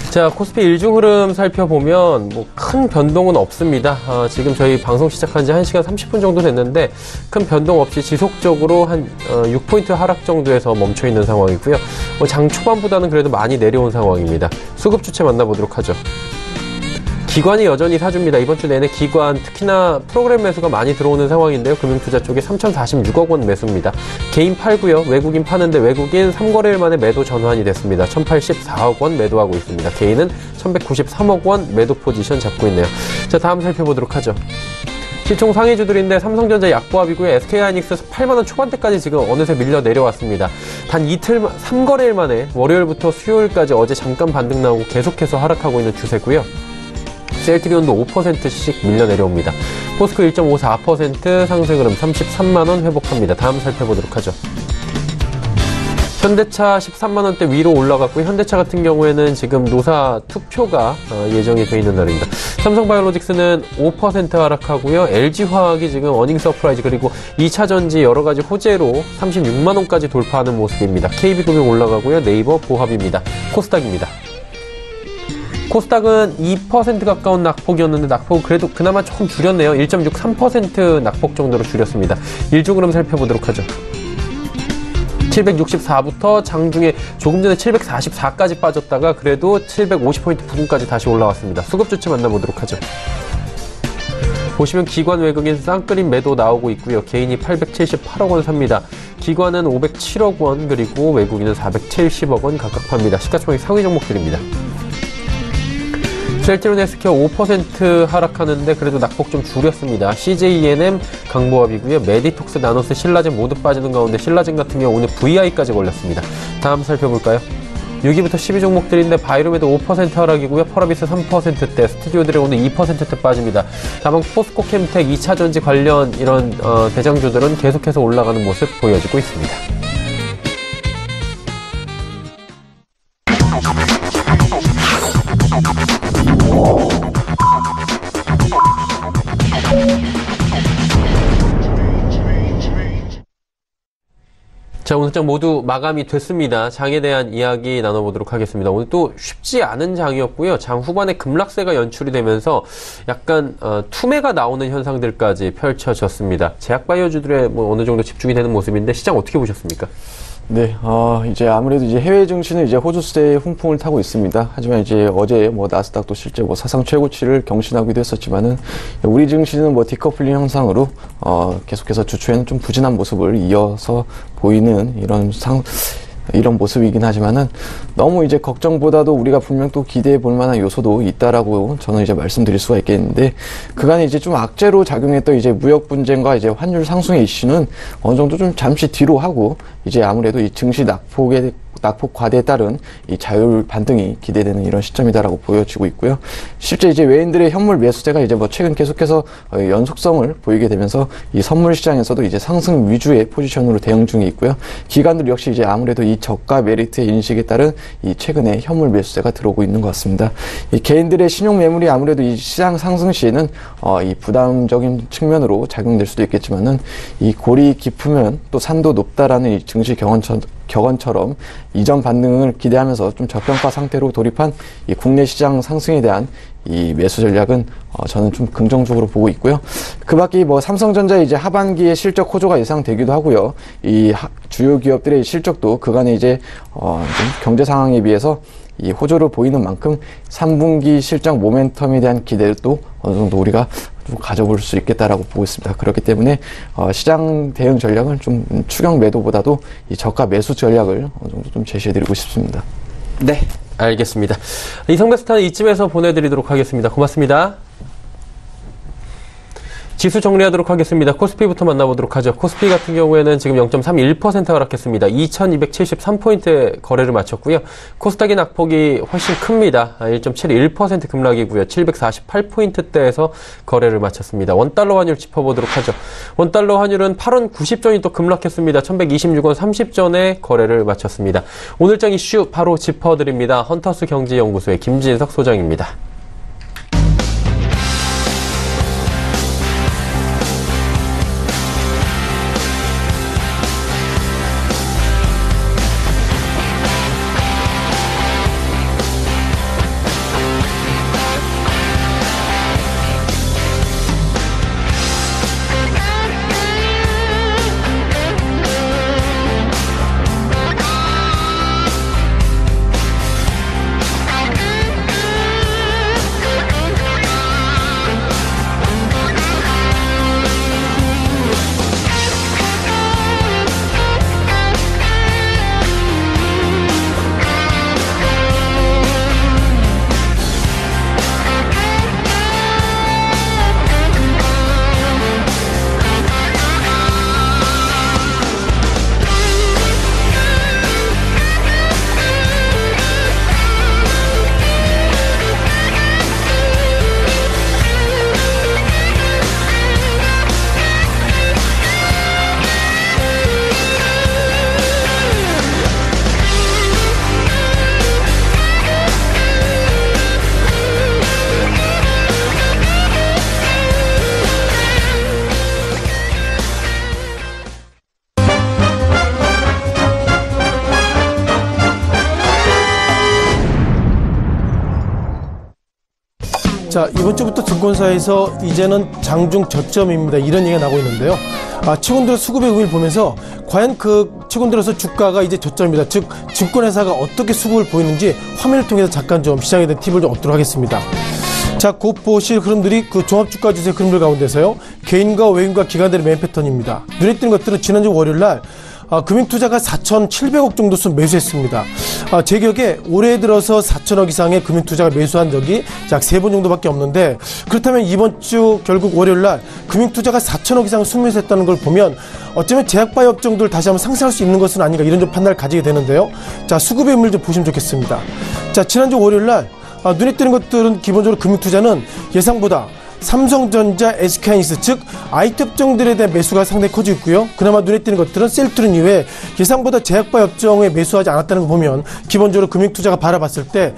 자, 코스피 일중 흐름 살펴보면 큰 변동은 없습니다. 지금 저희 방송 시작한 지 1시간 30분 정도 됐는데 큰 변동 없이 지속적으로 한 6포인트 하락 정도에서 멈춰 있는 상황이고요. 장 초반보다는 그래도 많이 내려온 상황입니다. 수급 주체 만나보도록 하죠. 기관이 여전히 사줍니다. 이번 주 내내 기관, 특히나 프로그램 매수가 많이 들어오는 상황인데요. 금융투자 쪽에 3,046억 원 매수입니다. 개인 팔고요. 외국인 파는데 외국인 3거래일 만에 매도 전환이 됐습니다. 1,084억 원 매도하고 있습니다. 개인은 1,193억 원 매도 포지션 잡고 있네요. 자, 다음 살펴보도록 하죠. 시총 상위주들인데 삼성전자 약보합이고요. SK하이닉스 8만원 초반대까지 지금 어느새 밀려 내려왔습니다. 단 이틀, 3거래일 만에 월요일부터 수요일까지 어제 잠깐 반등 나오고 계속해서 하락하고 있는 추세고요. 셀트리온도 5%씩 밀려 내려옵니다. 포스코 1.54% 상승 흐름 33만원 회복합니다. 다음 살펴보도록 하죠. 현대차 13만원대 위로 올라갔고 현대차 같은 경우에는 지금 노사 투표가 예정이 돼 있는 날입니다. 삼성바이오로직스는 5% 하락하고요. LG화학이 지금 어닝 서프라이즈 그리고 2차전지 여러가지 호재로 36만원까지 돌파하는 모습입니다. KB금융 올라가고요. 네이버 보합입니다. 코스닥입니다. 코스닥은 2% 가까운 낙폭이었는데 낙폭을 그래도 그나마 조금 줄였네요. 1.63% 낙폭 정도로 줄였습니다. 일중 흐름 살펴보도록 하죠. 764부터 장중에 조금 전에 744까지 빠졌다가 그래도 750포인트 부근까지 다시 올라왔습니다. 수급 주체 만나보도록 하죠. 보시면 기관 외국인 쌍끌인 매도 나오고 있고요. 개인이 878억 원 삽니다. 기관은 507억 원 그리고 외국인은 470억 원 각각 팝니다. 시가총액 상위 종목들입니다. 셀트리온 헬스케어 5% 하락하는데 그래도 낙폭 좀 줄였습니다. CJENM 강보합이고요. 메디톡스, 나노스, 신라젠 모두 빠지는 가운데 신라젠 같은 경우 오늘 VI까지 걸렸습니다. 다음 살펴볼까요? 6위부터 10위 종목들인데 바이로메드 5% 하락이고요. 펄어비스 3%대, 스튜디오드래곤도 2%대 빠집니다. 다만 포스코 캠텍, 2차전지 관련 이런 대장주들은 계속해서 올라가는 모습 보여지고 있습니다. 자, 오늘 장 모두 마감이 됐습니다. 장에 대한 이야기 나눠보도록 하겠습니다. 오늘 또 쉽지 않은 장이었고요. 장 후반에 급락세가 연출이 되면서 약간 투매가 나오는 현상들까지 펼쳐졌습니다. 제약바이오주들의 뭐 어느 정도 집중이 되는 모습인데 시장 어떻게 보셨습니까? 네, 이제 아무래도 이제 해외 증시는 이제 호주세의 훈풍을 타고 있습니다. 하지만 이제 어제 뭐 나스닥도 실제 뭐 사상 최고치를 경신하기도 했었지만은 우리 증시는 뭐 디커플링 현상으로 계속해서 주초에는 좀 부진한 모습을 이어서 보이는 이런 모습이긴 하지만은 너무 이제 걱정보다도 우리가 분명 또 기대해 볼 만한 요소도 있다라고 저는 이제 말씀드릴 수가 있겠는데, 그간에 이제 좀 악재로 작용했던 이제 무역 분쟁과 이제 환율 상승의 이슈는 어느 정도 좀 잠시 뒤로 하고, 이제 아무래도 이 증시 낙폭 과대에 따른 이 자율 반등이 기대되는 이런 시점이다라고 보여지고 있고요. 실제 이제 외인들의 현물 매수세가 이제 뭐 최근 계속해서 연속성을 보이게 되면서 이 선물 시장에서도 이제 상승 위주의 포지션으로 대응 중에 있고요. 기관들 역시 이제 아무래도 이 저가 메리트의 인식에 따른 이 최근에 현물 매수세가 들어오고 있는 것 같습니다. 이 개인들의 신용 매물이 아무래도 이 시장 상승 시에는 이 부담적인 측면으로 작용될 수도 있겠지만은, 이 골이 깊으면 또 산도 높다라는 이 증시 격언처럼 이전 반등을 기대하면서 좀 저평가 상태로 돌입한 이 국내 시장 상승에 대한 이 매수 전략은 저는 좀 긍정적으로 보고 있고요. 그 밖에 뭐 삼성전자의 이제 하반기에 실적 호조가 예상되기도 하고요. 이 주요 기업들의 실적도 그간에 이제 좀 경제 상황에 비해서 이 호조를 보이는 만큼 3분기 실적 모멘텀에 대한 기대도 어느 정도 우리가 좀 가져볼 수 있겠다라고 보고 있습니다. 그렇기 때문에 시장 대응 전략은 좀 추경 매도보다도 이 저가 매수 전략을 어느 정도 좀 제시해드리고 싶습니다. 네, 알겠습니다. 이성베스타는 이쯤에서 보내드리도록 하겠습니다. 고맙습니다. 지수 정리하도록 하겠습니다. 코스피부터 만나보도록 하죠. 코스피 같은 경우에는 지금 0.31% 하락했습니다. 2273포인트에 거래를 마쳤고요. 코스닥의 낙폭이 훨씬 큽니다. 1.71% 급락이고요. 748포인트대에서 거래를 마쳤습니다. 원달러 환율 짚어보도록 하죠. 원달러 환율은 8원 90전이 또 급락했습니다. 1126원 30전에 거래를 마쳤습니다. 오늘장 이슈 바로 짚어드립니다. 헌터스 경제연구소의 김진석 소장입니다. 자, 이번 주부터 증권사에서 이제는 장중 저점입니다. 이런 얘기가 나오고 있는데요. 최근 들어 수급의 의미를 보면서 과연 최근 들어서 주가가 이제 저점입니다. 즉, 증권회사가 어떻게 수급을 보이는지 화면을 통해서 잠깐 좀 시장에 대한 팁을 좀 얻도록 하겠습니다. 자, 곧 보실 흐름들이 그 종합주가 지수의 흐름들 가운데서요. 개인과 외인과 기관들의 매매 패턴입니다. 눈에 띄는 것들은 지난주 월요일 날 금융투자가 4,700억 정도 수 매수했습니다. 제 기억에 올해 들어서 4천억 이상의 금융투자가 매수한 적이 약 3번 정도밖에 없는데, 그렇다면 이번 주 결국 월요일 날 금융투자가 4천억 이상 순매수했다는 걸 보면 어쩌면 제약바이오 업종들 다시 한번 상승할 수 있는 것은 아닌가, 이런 좀 판단을 가지게 되는데요. 자, 수급의 의미를 좀 보시면 좋겠습니다. 자, 지난주 월요일 날 눈에 띄는 것들은 기본적으로 금융투자는 예상보다 삼성전자, SK하이닉스 즉 IT 업종들에 대한 매수가 상당히 커지고 있고요. 그나마 눈에 띄는 것들은 셀트론 이외에 예상보다 제약바이오 업종에 매수하지 않았다는 거 보면 기본적으로 금융투자가 바라봤을 때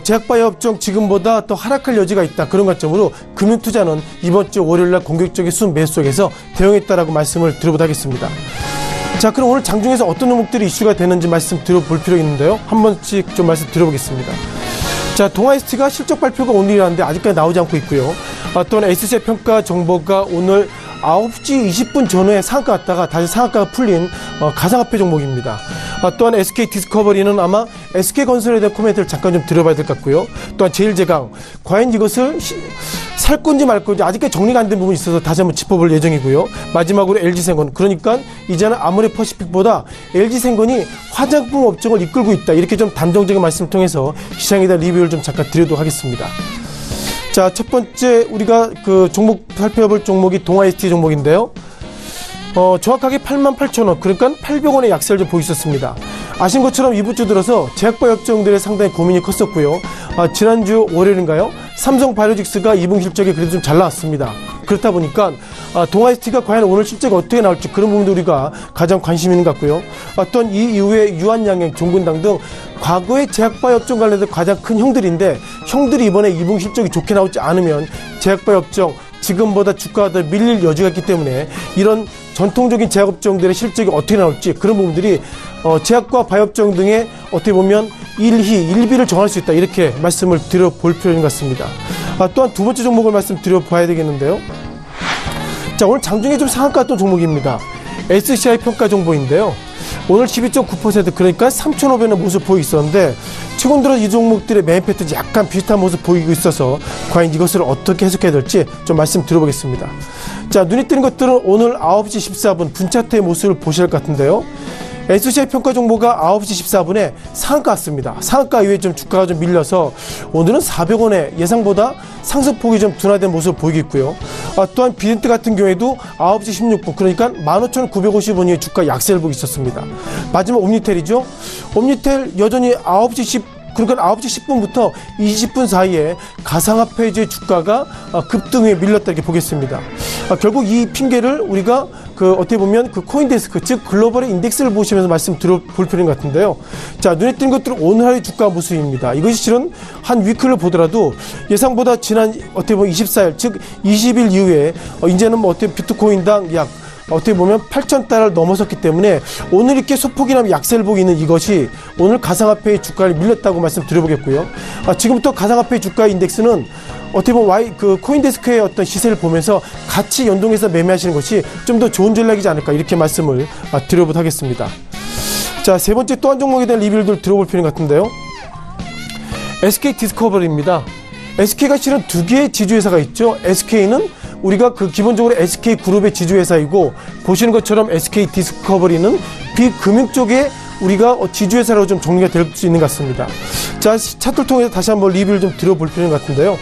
제약바이오 업종 지금보다 더 하락할 여지가 있다. 그런 관점으로 금융투자는 이번 주 월요일날 공격적인 순매수 속에서 대응했다라고 말씀을 드려보도록 하겠습니다. 자, 그럼 오늘 장중에서 어떤 종목들이 이슈가 되는지 말씀 드려볼 필요가 있는데요. 한 번씩 좀 말씀 드려보겠습니다. 자, 동아ST가 실적 발표가 오늘이라는데 아직까지 나오지 않고 있고요. 또한 SCI 평가 정보가 오늘 9시 20분 전후에 상한가 갔다가 다시 상한가가 풀린 가상화폐 종목입니다. 또한 SK 디스커버리는 아마 SK건설에 대한 코멘트를 잠깐 좀 드려봐야 될 것 같고요. 또한 제일제강, 과연 이것을 살 건지 말 건지 아직까지 정리가 안 된 부분이 있어서 다시 한번 짚어볼 예정이고요. 마지막으로 LG생건, 그러니까 이제는 아모레퍼시픽보다 LG생건이 화장품 업종을 이끌고 있다, 이렇게 좀 단정적인 말씀을 통해서 시장에 대한 리뷰를 좀 잠깐 드리도록 하겠습니다. 자, 첫 번째 우리가 그 종목 살펴볼 종목이 동아ST 종목인데요. 정확하게 88,000원, 그러니까 800원의 약세를 좀 보였었습니다. 아신 것처럼 이번 주 들어서 제약바 업종들에 상당히 고민이 컸었고요. 지난주 월요일인가요? 삼성바이오직스가 2분 실적이 그래도 좀 잘 나왔습니다. 그렇다 보니까 동아ST가 과연 오늘 실적이 어떻게 나올지 그런 부분도 우리가 가장 관심 있는 것 같고요. 또한 이 이후에 유한양행, 종근당 등 과거의 제약바이오 업종 관련된 가장 큰 형들인데, 형들이 이번에 2분 실적이 좋게 나오지 않으면 제약바이오 업종 지금보다 주가가 더 밀릴 여지가 있기 때문에 이런 전통적인 제약업종들의 실적이 어떻게 나올지 그런 부분들이 제약과 바이오업종 등의 어떻게 보면 1희, 1비를 정할 수 있다, 이렇게 말씀을 드려볼 필요인 것 같습니다. 또한 두 번째 종목을 말씀드려봐야 되겠는데요. 자, 오늘 장중에 좀 상한가 갔던 종목입니다. SCI 평가 정보인데요. 오늘 12.9%, 그러니까 3,500원의 모습 보이고 있었는데 최근 들어 이 종목들의 매매 패턴이 약간 비슷한 모습 보이고 있어서 과연 이것을 어떻게 해석해야 될지 좀 말씀드려보겠습니다. 자, 눈에 띄는 것들은 오늘 9시 14분 분차트의 모습을 보셔야 할 것 같은데요. SCI 평가 정보가 9시 14분에 상한가 왔습니다. 상한가 이후에 좀 주가가 좀 밀려서 오늘은 400원의 예상보다 상승폭이 좀 둔화된 모습을 보이겠고요. 또한 비덴트 같은 경우에도 9시 16분, 그러니까 15,950원 이후에 주가 약세를 보고 있었습니다. 마지막 옴니텔이죠. 옴니텔 여전히 9시 10분부터 20분 사이에 가상화폐의 주가가 급등에 밀렸다, 이렇게 보겠습니다. 결국 이 핑계를 우리가 어떻게 보면 코인데스크, 즉 글로벌의 인덱스를 보시면서 말씀 들어볼 필요인 것 같은데요. 자, 눈에 띄는 것들은 오늘 하루의 주가 모습입니다. 이것이 실은 한 위클을 보더라도 예상보다 지난 어떻게 보면 24일, 즉 20일 이후에 이제는 어떻게 비트코인당 약 어떻게 보면 8,000달러를 넘어섰기 때문에 오늘 이렇게 소폭이나 약세를 보고 있는 이것이 오늘 가상화폐의 주가를 밀렸다고 말씀드려보겠고요. 지금부터 가상화폐 주가 인덱스는 어떻게 보면 코인데스크의 어떤 시세를 보면서 같이 연동해서 매매하시는 것이 좀 더 좋은 전략이지 않을까, 이렇게 말씀을 드려보도록 하겠습니다. 자, 세 번째 또 한 종목에 대한 리뷰를 들어볼 필요인 것 같은데요. SK 디스커버리입니다. SK가 실은 두 개의 지주회사가 있죠. SK는 우리가 기본적으로 SK그룹의 지주회사이고, 보시는 것처럼 SK 디스커버리는 비금융 쪽에 우리가 지주회사로 좀 정리가 될 수 있는 것 같습니다. 자, 차트를 통해서 다시 한번 리뷰를 좀 드려볼 필요인 것 같은데요.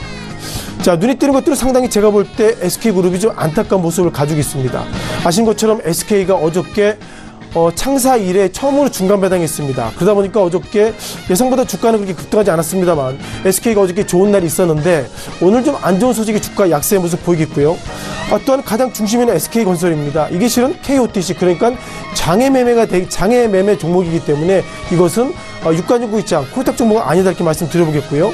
자, 눈에 띄는 것들은 상당히 제가 볼 때 SK그룹이 좀 안타까운 모습을 가지고 있습니다. 아신 것처럼 SK가 어저께 창사 이래 처음으로 중간 배당했습니다. 그러다 보니까 어저께 예상보다 주가는 그렇게 급등하지 않았습니다만 SK가 어저께 좋은 날이 있었는데 오늘 좀 안 좋은 소식이 주가 약세의 모습 보이겠고요. 또한 가장 중심에는 SK건설입니다. 이게 실은 KOTC, 그러니까 장외 매매 종목이기 때문에 이것은 유가증권시장 콜탁 종목은 아니다, 이렇게 말씀드려보겠고요.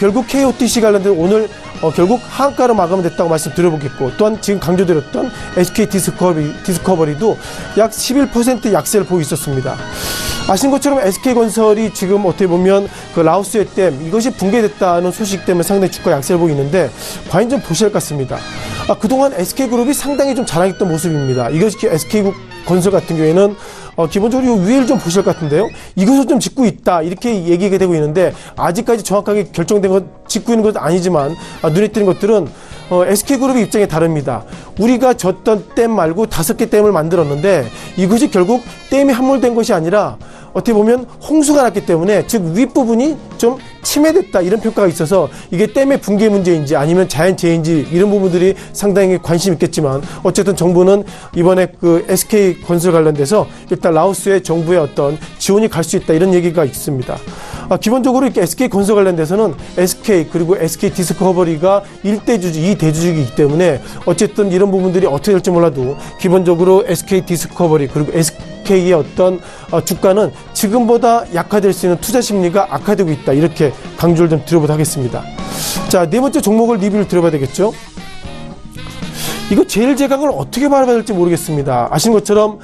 결국 KOTC 관련된 오늘 결국 하한가로 마감됐다고 말씀드려보겠고, 또한 지금 강조드렸던 SK 디스커버리도 약 11% 약세를 보이고 있었습니다. 아신 것처럼 SK건설이 지금 어떻게 보면 라오스의 댐, 이것이 붕괴됐다는 소식 때문에 상당히 주가 약세를 보이고 있는데 과연 좀 보셔야 할 것 같습니다. 그동안 SK그룹이 상당히 좀 자랑했던 모습입니다. 이것이 SK건설 같은 경우에는 기본적으로 이 위를 좀 보실 것 같은데요. 이것을 좀 짚고 있다, 이렇게 얘기가 되고 있는데 아직까지 정확하게 결정된 것, 짚고 있는 것은 아니지만 눈에 띄는 것들은 SK그룹의 입장이 다릅니다. 우리가 졌던 댐 말고 5개 댐을 만들었는데 이것이 결국 댐이 함몰된 것이 아니라 어떻게 보면 홍수가 났기 때문에, 즉 윗부분이 좀 침해됐다, 이런 평가가 있어서 이게 댐의 붕괴 문제인지 아니면 자연재해인지 이런 부분들이 상당히 관심 있겠지만, 어쨌든 정부는 이번에 SK건설 관련돼서 일단 라오스의 정부의 어떤 지원이 갈 수 있다, 이런 얘기가 있습니다. 기본적으로 이렇게 SK건설 관련돼서는 SK 그리고 SK 디스커버리가 1대주주, 2대주주이기 때문에 어쨌든 이런 부분들이 어떻게 될지 몰라도 기본적으로 SK 디스커버리 그리고 SK의 어떤 주가는 지금보다 약화될 수 있는 투자 심리가 악화되고 있다, 이렇게 강조를 좀 드려보도록 하겠습니다. 자, 네 번째 종목을 리뷰를 드려봐야 되겠죠. 이거 제일제강을 어떻게 바라봐야 될지 모르겠습니다. 아시는 것처럼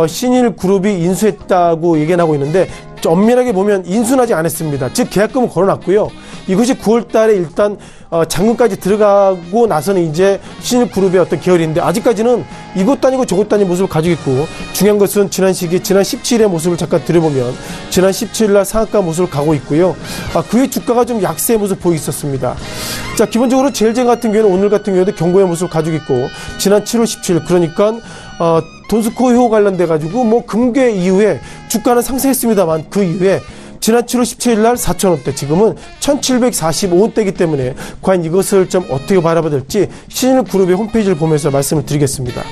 신일그룹이 인수했다고 얘기는 하고 있는데 엄밀하게 보면 인수는 하지 않았습니다. 즉 계약금은 걸어놨고요. 이것이 9월 달에 일단 잔금까지 들어가고 나서는 이제 신일그룹의 어떤 계열인데 아직까지는 이것도 아니고 저것도 아닌 모습을 가지고 있고 중요한 것은 지난 17일의 모습을 잠깐 들여보면 지난 17일 날 상한가 모습을 가고 있고요. 그의 주가가 좀 약세의 모습을 보이고 있었습니다. 자, 기본적으로 제일제강 같은 경우는 오늘 같은 경우에도 경고의 모습을 가지고 있고 지난 7월 17일 그러니까 돈스코 효 관련돼 가지고 뭐 금괴 이후에 주가는 상승했습니다만 그 이후에 지난 7월 17일 날 4,000원대 지금은 1,745원대이기 때문에 과연 이것을 좀 어떻게 바라봐야 될지 신일그룹의 홈페이지를 보면서 말씀을 드리겠습니다.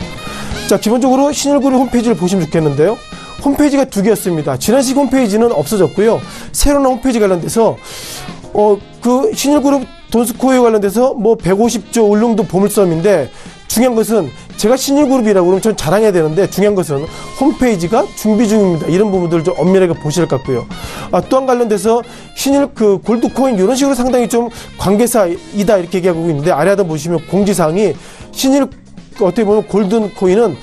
자, 기본적으로 신일그룹 홈페이지를 보시면 좋겠는데요. 홈페이지가 두 개였습니다. 지난식 홈페이지는 없어졌고요. 새로 나온 홈페이지 관련돼서 그 신일그룹 돈스코에 관련돼서 뭐 150조 울릉도 보물섬인데 중요한 것은 제가 신일그룹이라고 그러면 전 자랑해야 되는데 중요한 것은 홈페이지가 준비 중입니다. 이런 부분들을 좀 엄밀하게 보실 것 같고요. 또한 관련돼서 신일 골드코인 이런 식으로 상당히 좀 관계사이다 이렇게 얘기하고 있는데 아래하다 보시면 공지사항이 신일 어떻게 보면 골든코인은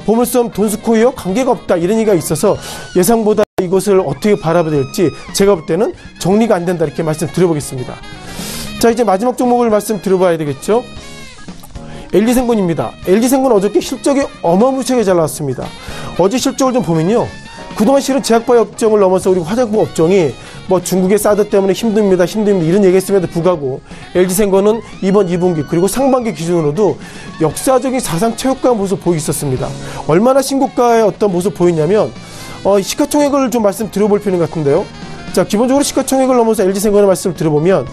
보물섬 돈스코이와 관계가 없다 이런 얘기가 있어서 예상보다 이것을 어떻게 바라봐야 될지 제가 볼 때는 정리가 안 된다 이렇게 말씀드려보겠습니다. 자, 이제 마지막 종목을 말씀드려봐야 되겠죠. LG생건입니다. LG생건 어저께 실적이 어마무시하게 잘 나왔습니다. 어제 실적을 좀 보면요. 그동안 실은 제약바이오 업종을 넘어서 우리 화장품 업종이 뭐 중국의 사드 때문에 힘듭니다 이런 얘기했음에도 불구하고 LG생건은 이번 2분기 그리고 상반기 기준으로도 역사적인 사상 최고가 모습 보이고 있었습니다. 얼마나 신고가의 어떤 모습 보였냐면 시가총액을 좀 말씀드려볼 필요는 같은데요. 자, 기본적으로 시가총액을 넘어서 LG생건의 말씀을 들어보면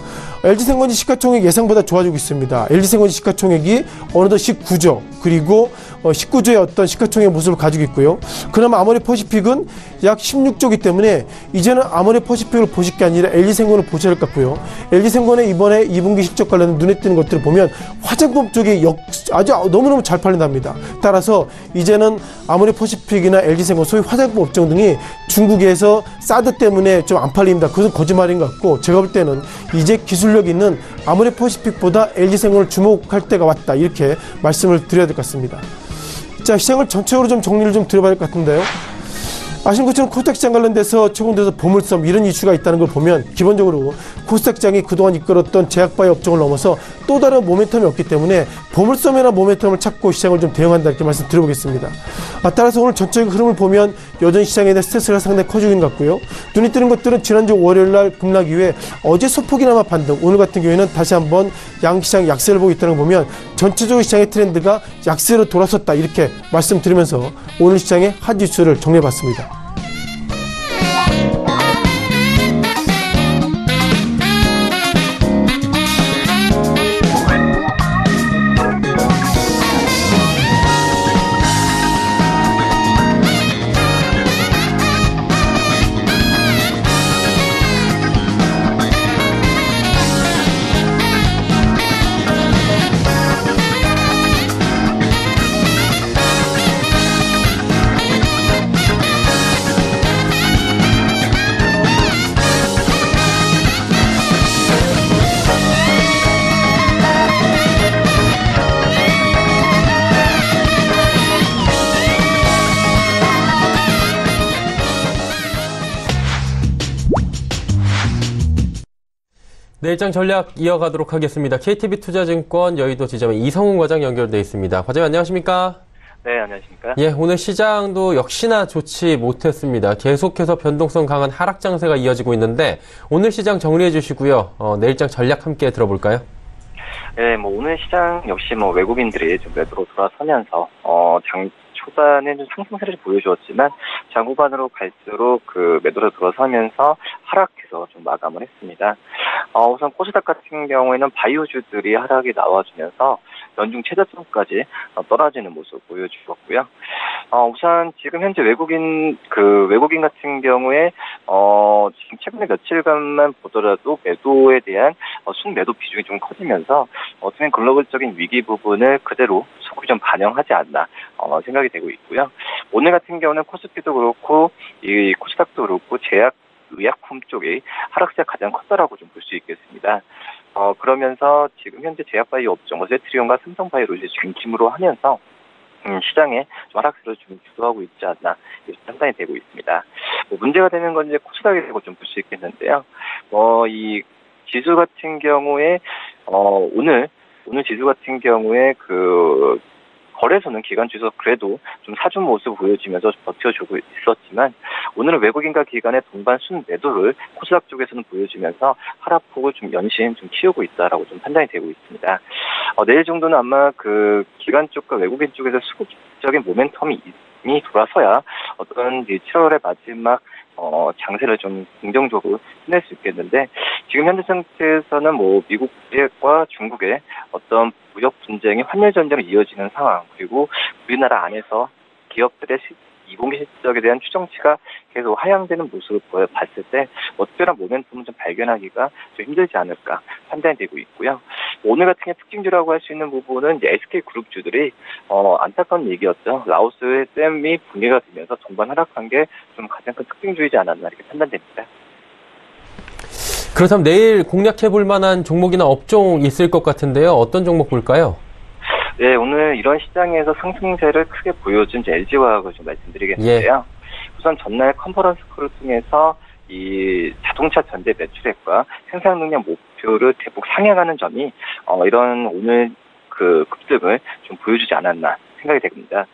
LG생건이 시가총액 예상보다 좋아지고 있습니다. LG생건이 시가총액이 어느덧 19조 그리고 19조의 어떤 시가총액 모습을 가지고 있고요. 그나마 아모레퍼시픽은 약 16조이기 때문에 이제는 아모레퍼시픽을 보실 게 아니라 LG생건을 보셔야 할 것 같고요. LG생건의 이번에 2분기 실적 관련 눈에 띄는 것들을 보면 화장품 쪽이 아주 너무너무 잘 팔린답니다. 따라서 이제는 아모레퍼시픽이나 LG생건 소위 화장품 업종 등이 중국에서 사드 때문에 좀 안 팔립니다. 그것은 거짓말인 것 같고 제가 볼 때는 이제 기술력 있는 아모레퍼시픽보다 LG생건을 주목할 때가 왔다 이렇게 말씀을 드려야 될 것 같습니다. 자, 시장을 전체적으로 좀 정리를 좀 드려봐야 할 것 같은데요. 아시는 것처럼 코스닥 시장 관련돼서 최근에서 보물섬 이런 이슈가 있다는 걸 보면 기본적으로 코스닥 시장이 그동안 이끌었던 제약바이오 업종을 넘어서 또 다른 모멘텀이 없기 때문에 보물섬이나 모멘텀을 찾고 시장을 좀 대응한다 이렇게 말씀드려보겠습니다. 따라서 오늘 전체적 흐름을 보면 여전히 시장에 대한 스트레스가 상당히 커지고 있는 것 같고요. 눈에 띄는 것들은 지난주 월요일날 급락 이후에 어제 소폭이나마 반등 오늘 같은 경우에는 다시 한번 양시장 약세를 보고 있다는 걸 보면 전체적으로 시장의 트렌드가 약세로 돌아섰다 이렇게 말씀드리면서 오늘 시장의 핫 이슈를 정리해봤습니다. 내일장 전략 이어가도록 하겠습니다. KTB투자증권 여의도 지점에 이성훈 과장 연결돼 있습니다. 과장님 안녕하십니까? 네, 안녕하십니까? 예, 오늘 시장도 역시나 좋지 못했습니다. 계속해서 변동성 강한 하락 장세가 이어지고 있는데 오늘 시장 정리해 주시고요. 내일장 전략 함께 들어볼까요? 네, 오늘 시장 역시 외국인들이 좀 매도로 돌아서면서 장 초반에는 좀 상승세를 보여주었지만 장 후반으로 갈수록 그 매도로 들어서면서 하락해서 좀 마감을 했습니다. 우선 코스닥 같은 경우에는 바이오주들이 하락이 나와주면서 연중 최저점까지 떨어지는 모습 보여주었고요. 우선 지금 현재 외국인 같은 경우에 지금 최근에 며칠간만 보더라도 매도에 대한 순매도 비중이 좀 커지면서 어쩌면 글로벌적인 위기 부분을 그대로 소급이 좀 반영하지 않나 생각이 되고 있고요. 오늘 같은 경우는 코스피도 그렇고 이 코스닥도 그렇고 제약 의약품 쪽의 하락세가 가장 컸다라고 좀 볼 수 있겠습니다. 그러면서 지금 현재 제약바이오 업종, 세트리온과 삼성바이오를 이제 중심으로 하면서 시장에 좀 하락세를 좀 주도하고 있지 않나 이렇게 판단이 되고 있습니다. 문제가 되는 건 이제 코스닥이라고 좀 볼 수 있겠는데요. 이 지수 같은 경우에 오늘 지수 같은 경우에 그 거래소는 기관주에서 그래도 좀 사준 모습을 보여주면서 버텨주고 있었지만 오늘은 외국인과 기관의 동반 순 매도를 코스닥 쪽에서는 보여주면서 하락폭을 좀 연신 좀 키우고 있다라고 좀 판단이 되고 있습니다. 내일 정도는 아마 그 기관 쪽과 외국인 쪽에서 수급적인 모멘텀이 이미 돌아서야 어떤 7월의 마지막 장세를 좀 긍정적으로 끝낼 수 있겠는데 지금 현재 상태에서는 미국과 중국의 어떤 무역 분쟁이 환율 전쟁으로 이어지는 상황 그리고 우리나라 안에서 기업들의 2분기 실적에 대한 추정치가 계속 하향되는 모습을 봤을 때 특별한 모멘텀을 좀 발견하기가 좀 힘들지 않을까 판단이 되고 있고요. 오늘 같은 게 특징주라고 할 수 있는 부분은 이제 SK그룹주들이 안타까운 얘기였죠. 라오스의 댐이 붕괴가 되면서 동반 하락한 게 좀 가장 큰 특징주이지 않았나 이렇게 판단됩니다. 그렇다면 내일 공략해볼 만한 종목이나 업종 있을 것 같은데요. 어떤 종목 볼까요? 네, 오늘 이런 시장에서 상승세를 크게 보여준 LG화학을 좀 말씀드리겠는데요. 우선 전날 컨퍼런스 콜을 통해서 이 자동차 전체 매출액과 생산 능력 목표를 대폭 상향하는 점이 이런 오늘 그 급등을 좀 보여주지 않았나 생각이 됩니다.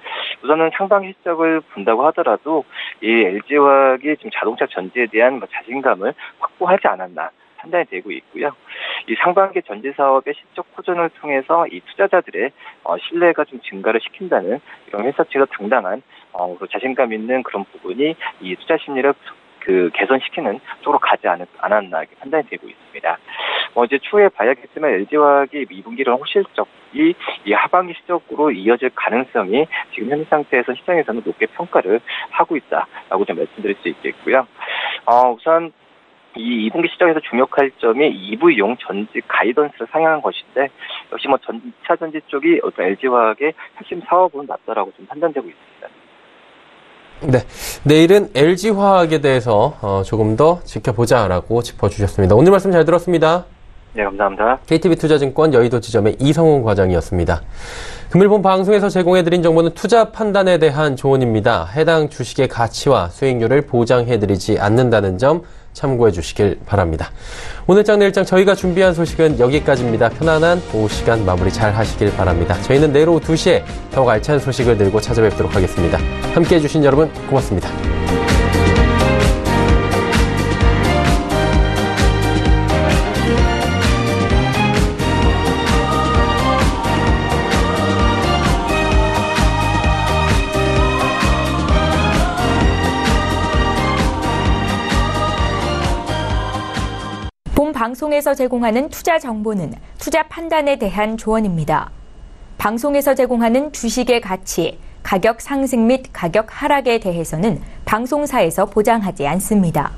우선은 상반기 실적을 본다고 하더라도 이 LG화학이 지금 자동차 전지에 대한 자신감을 확보하지 않았나 판단이 되고 있고요. 이 상반기 전지 사업의 실적 호전을 통해서 이 투자자들의 신뢰가 좀 증가를 시킨다는 이런 회사 측에서 당당한 자신감 있는 그런 부분이 이 투자 심리를 개선시키는 쪽으로 가지 않았나 이렇게 판단이 되고 있습니다. 이제 추후에 봐야겠지만 LG화학이 2분기를 호실적이 이 하반기 실적으로 이어질 가능성이 지금 현재 상태에서 시장에서는 높게 평가를 하고 있다라고 좀 말씀드릴 수 있겠고요. 우선 이 2분기 시장에서 주목할 점이 EV용 전지 가이던스를 상향한 것인데 역시 전차 전지 쪽이 어떤 LG화학의 핵심 사업은 맞다라고 좀 판단되고 있습니다. 네, 내일은 LG화학에 대해서 조금 더 지켜보자라고 짚어주셨습니다. 오늘 말씀 잘 들었습니다. 네, 감사합니다. KTB투자증권 여의도 지점의 이성훈 과장이었습니다. 금일 본 방송에서 제공해드린 정보는 투자 판단에 대한 조언입니다. 해당 주식의 가치와 수익률을 보장해드리지 않는다는 점 참고해 주시길 바랍니다. 오늘장 내일장 저희가 준비한 소식은 여기까지입니다. 편안한 오후 시간 마무리 잘 하시길 바랍니다. 저희는 내일 오후 2시에 더욱 알찬 소식을 들고 찾아뵙도록 하겠습니다. 함께해 주신 여러분 고맙습니다. 본 방송에서 제공하는 투자 정보는 투자 판단에 대한 조언입니다. 방송에서 제공하는 주식의 가치, 가격 상승 및 가격 하락에 대해서는 방송사에서 보장하지 않습니다.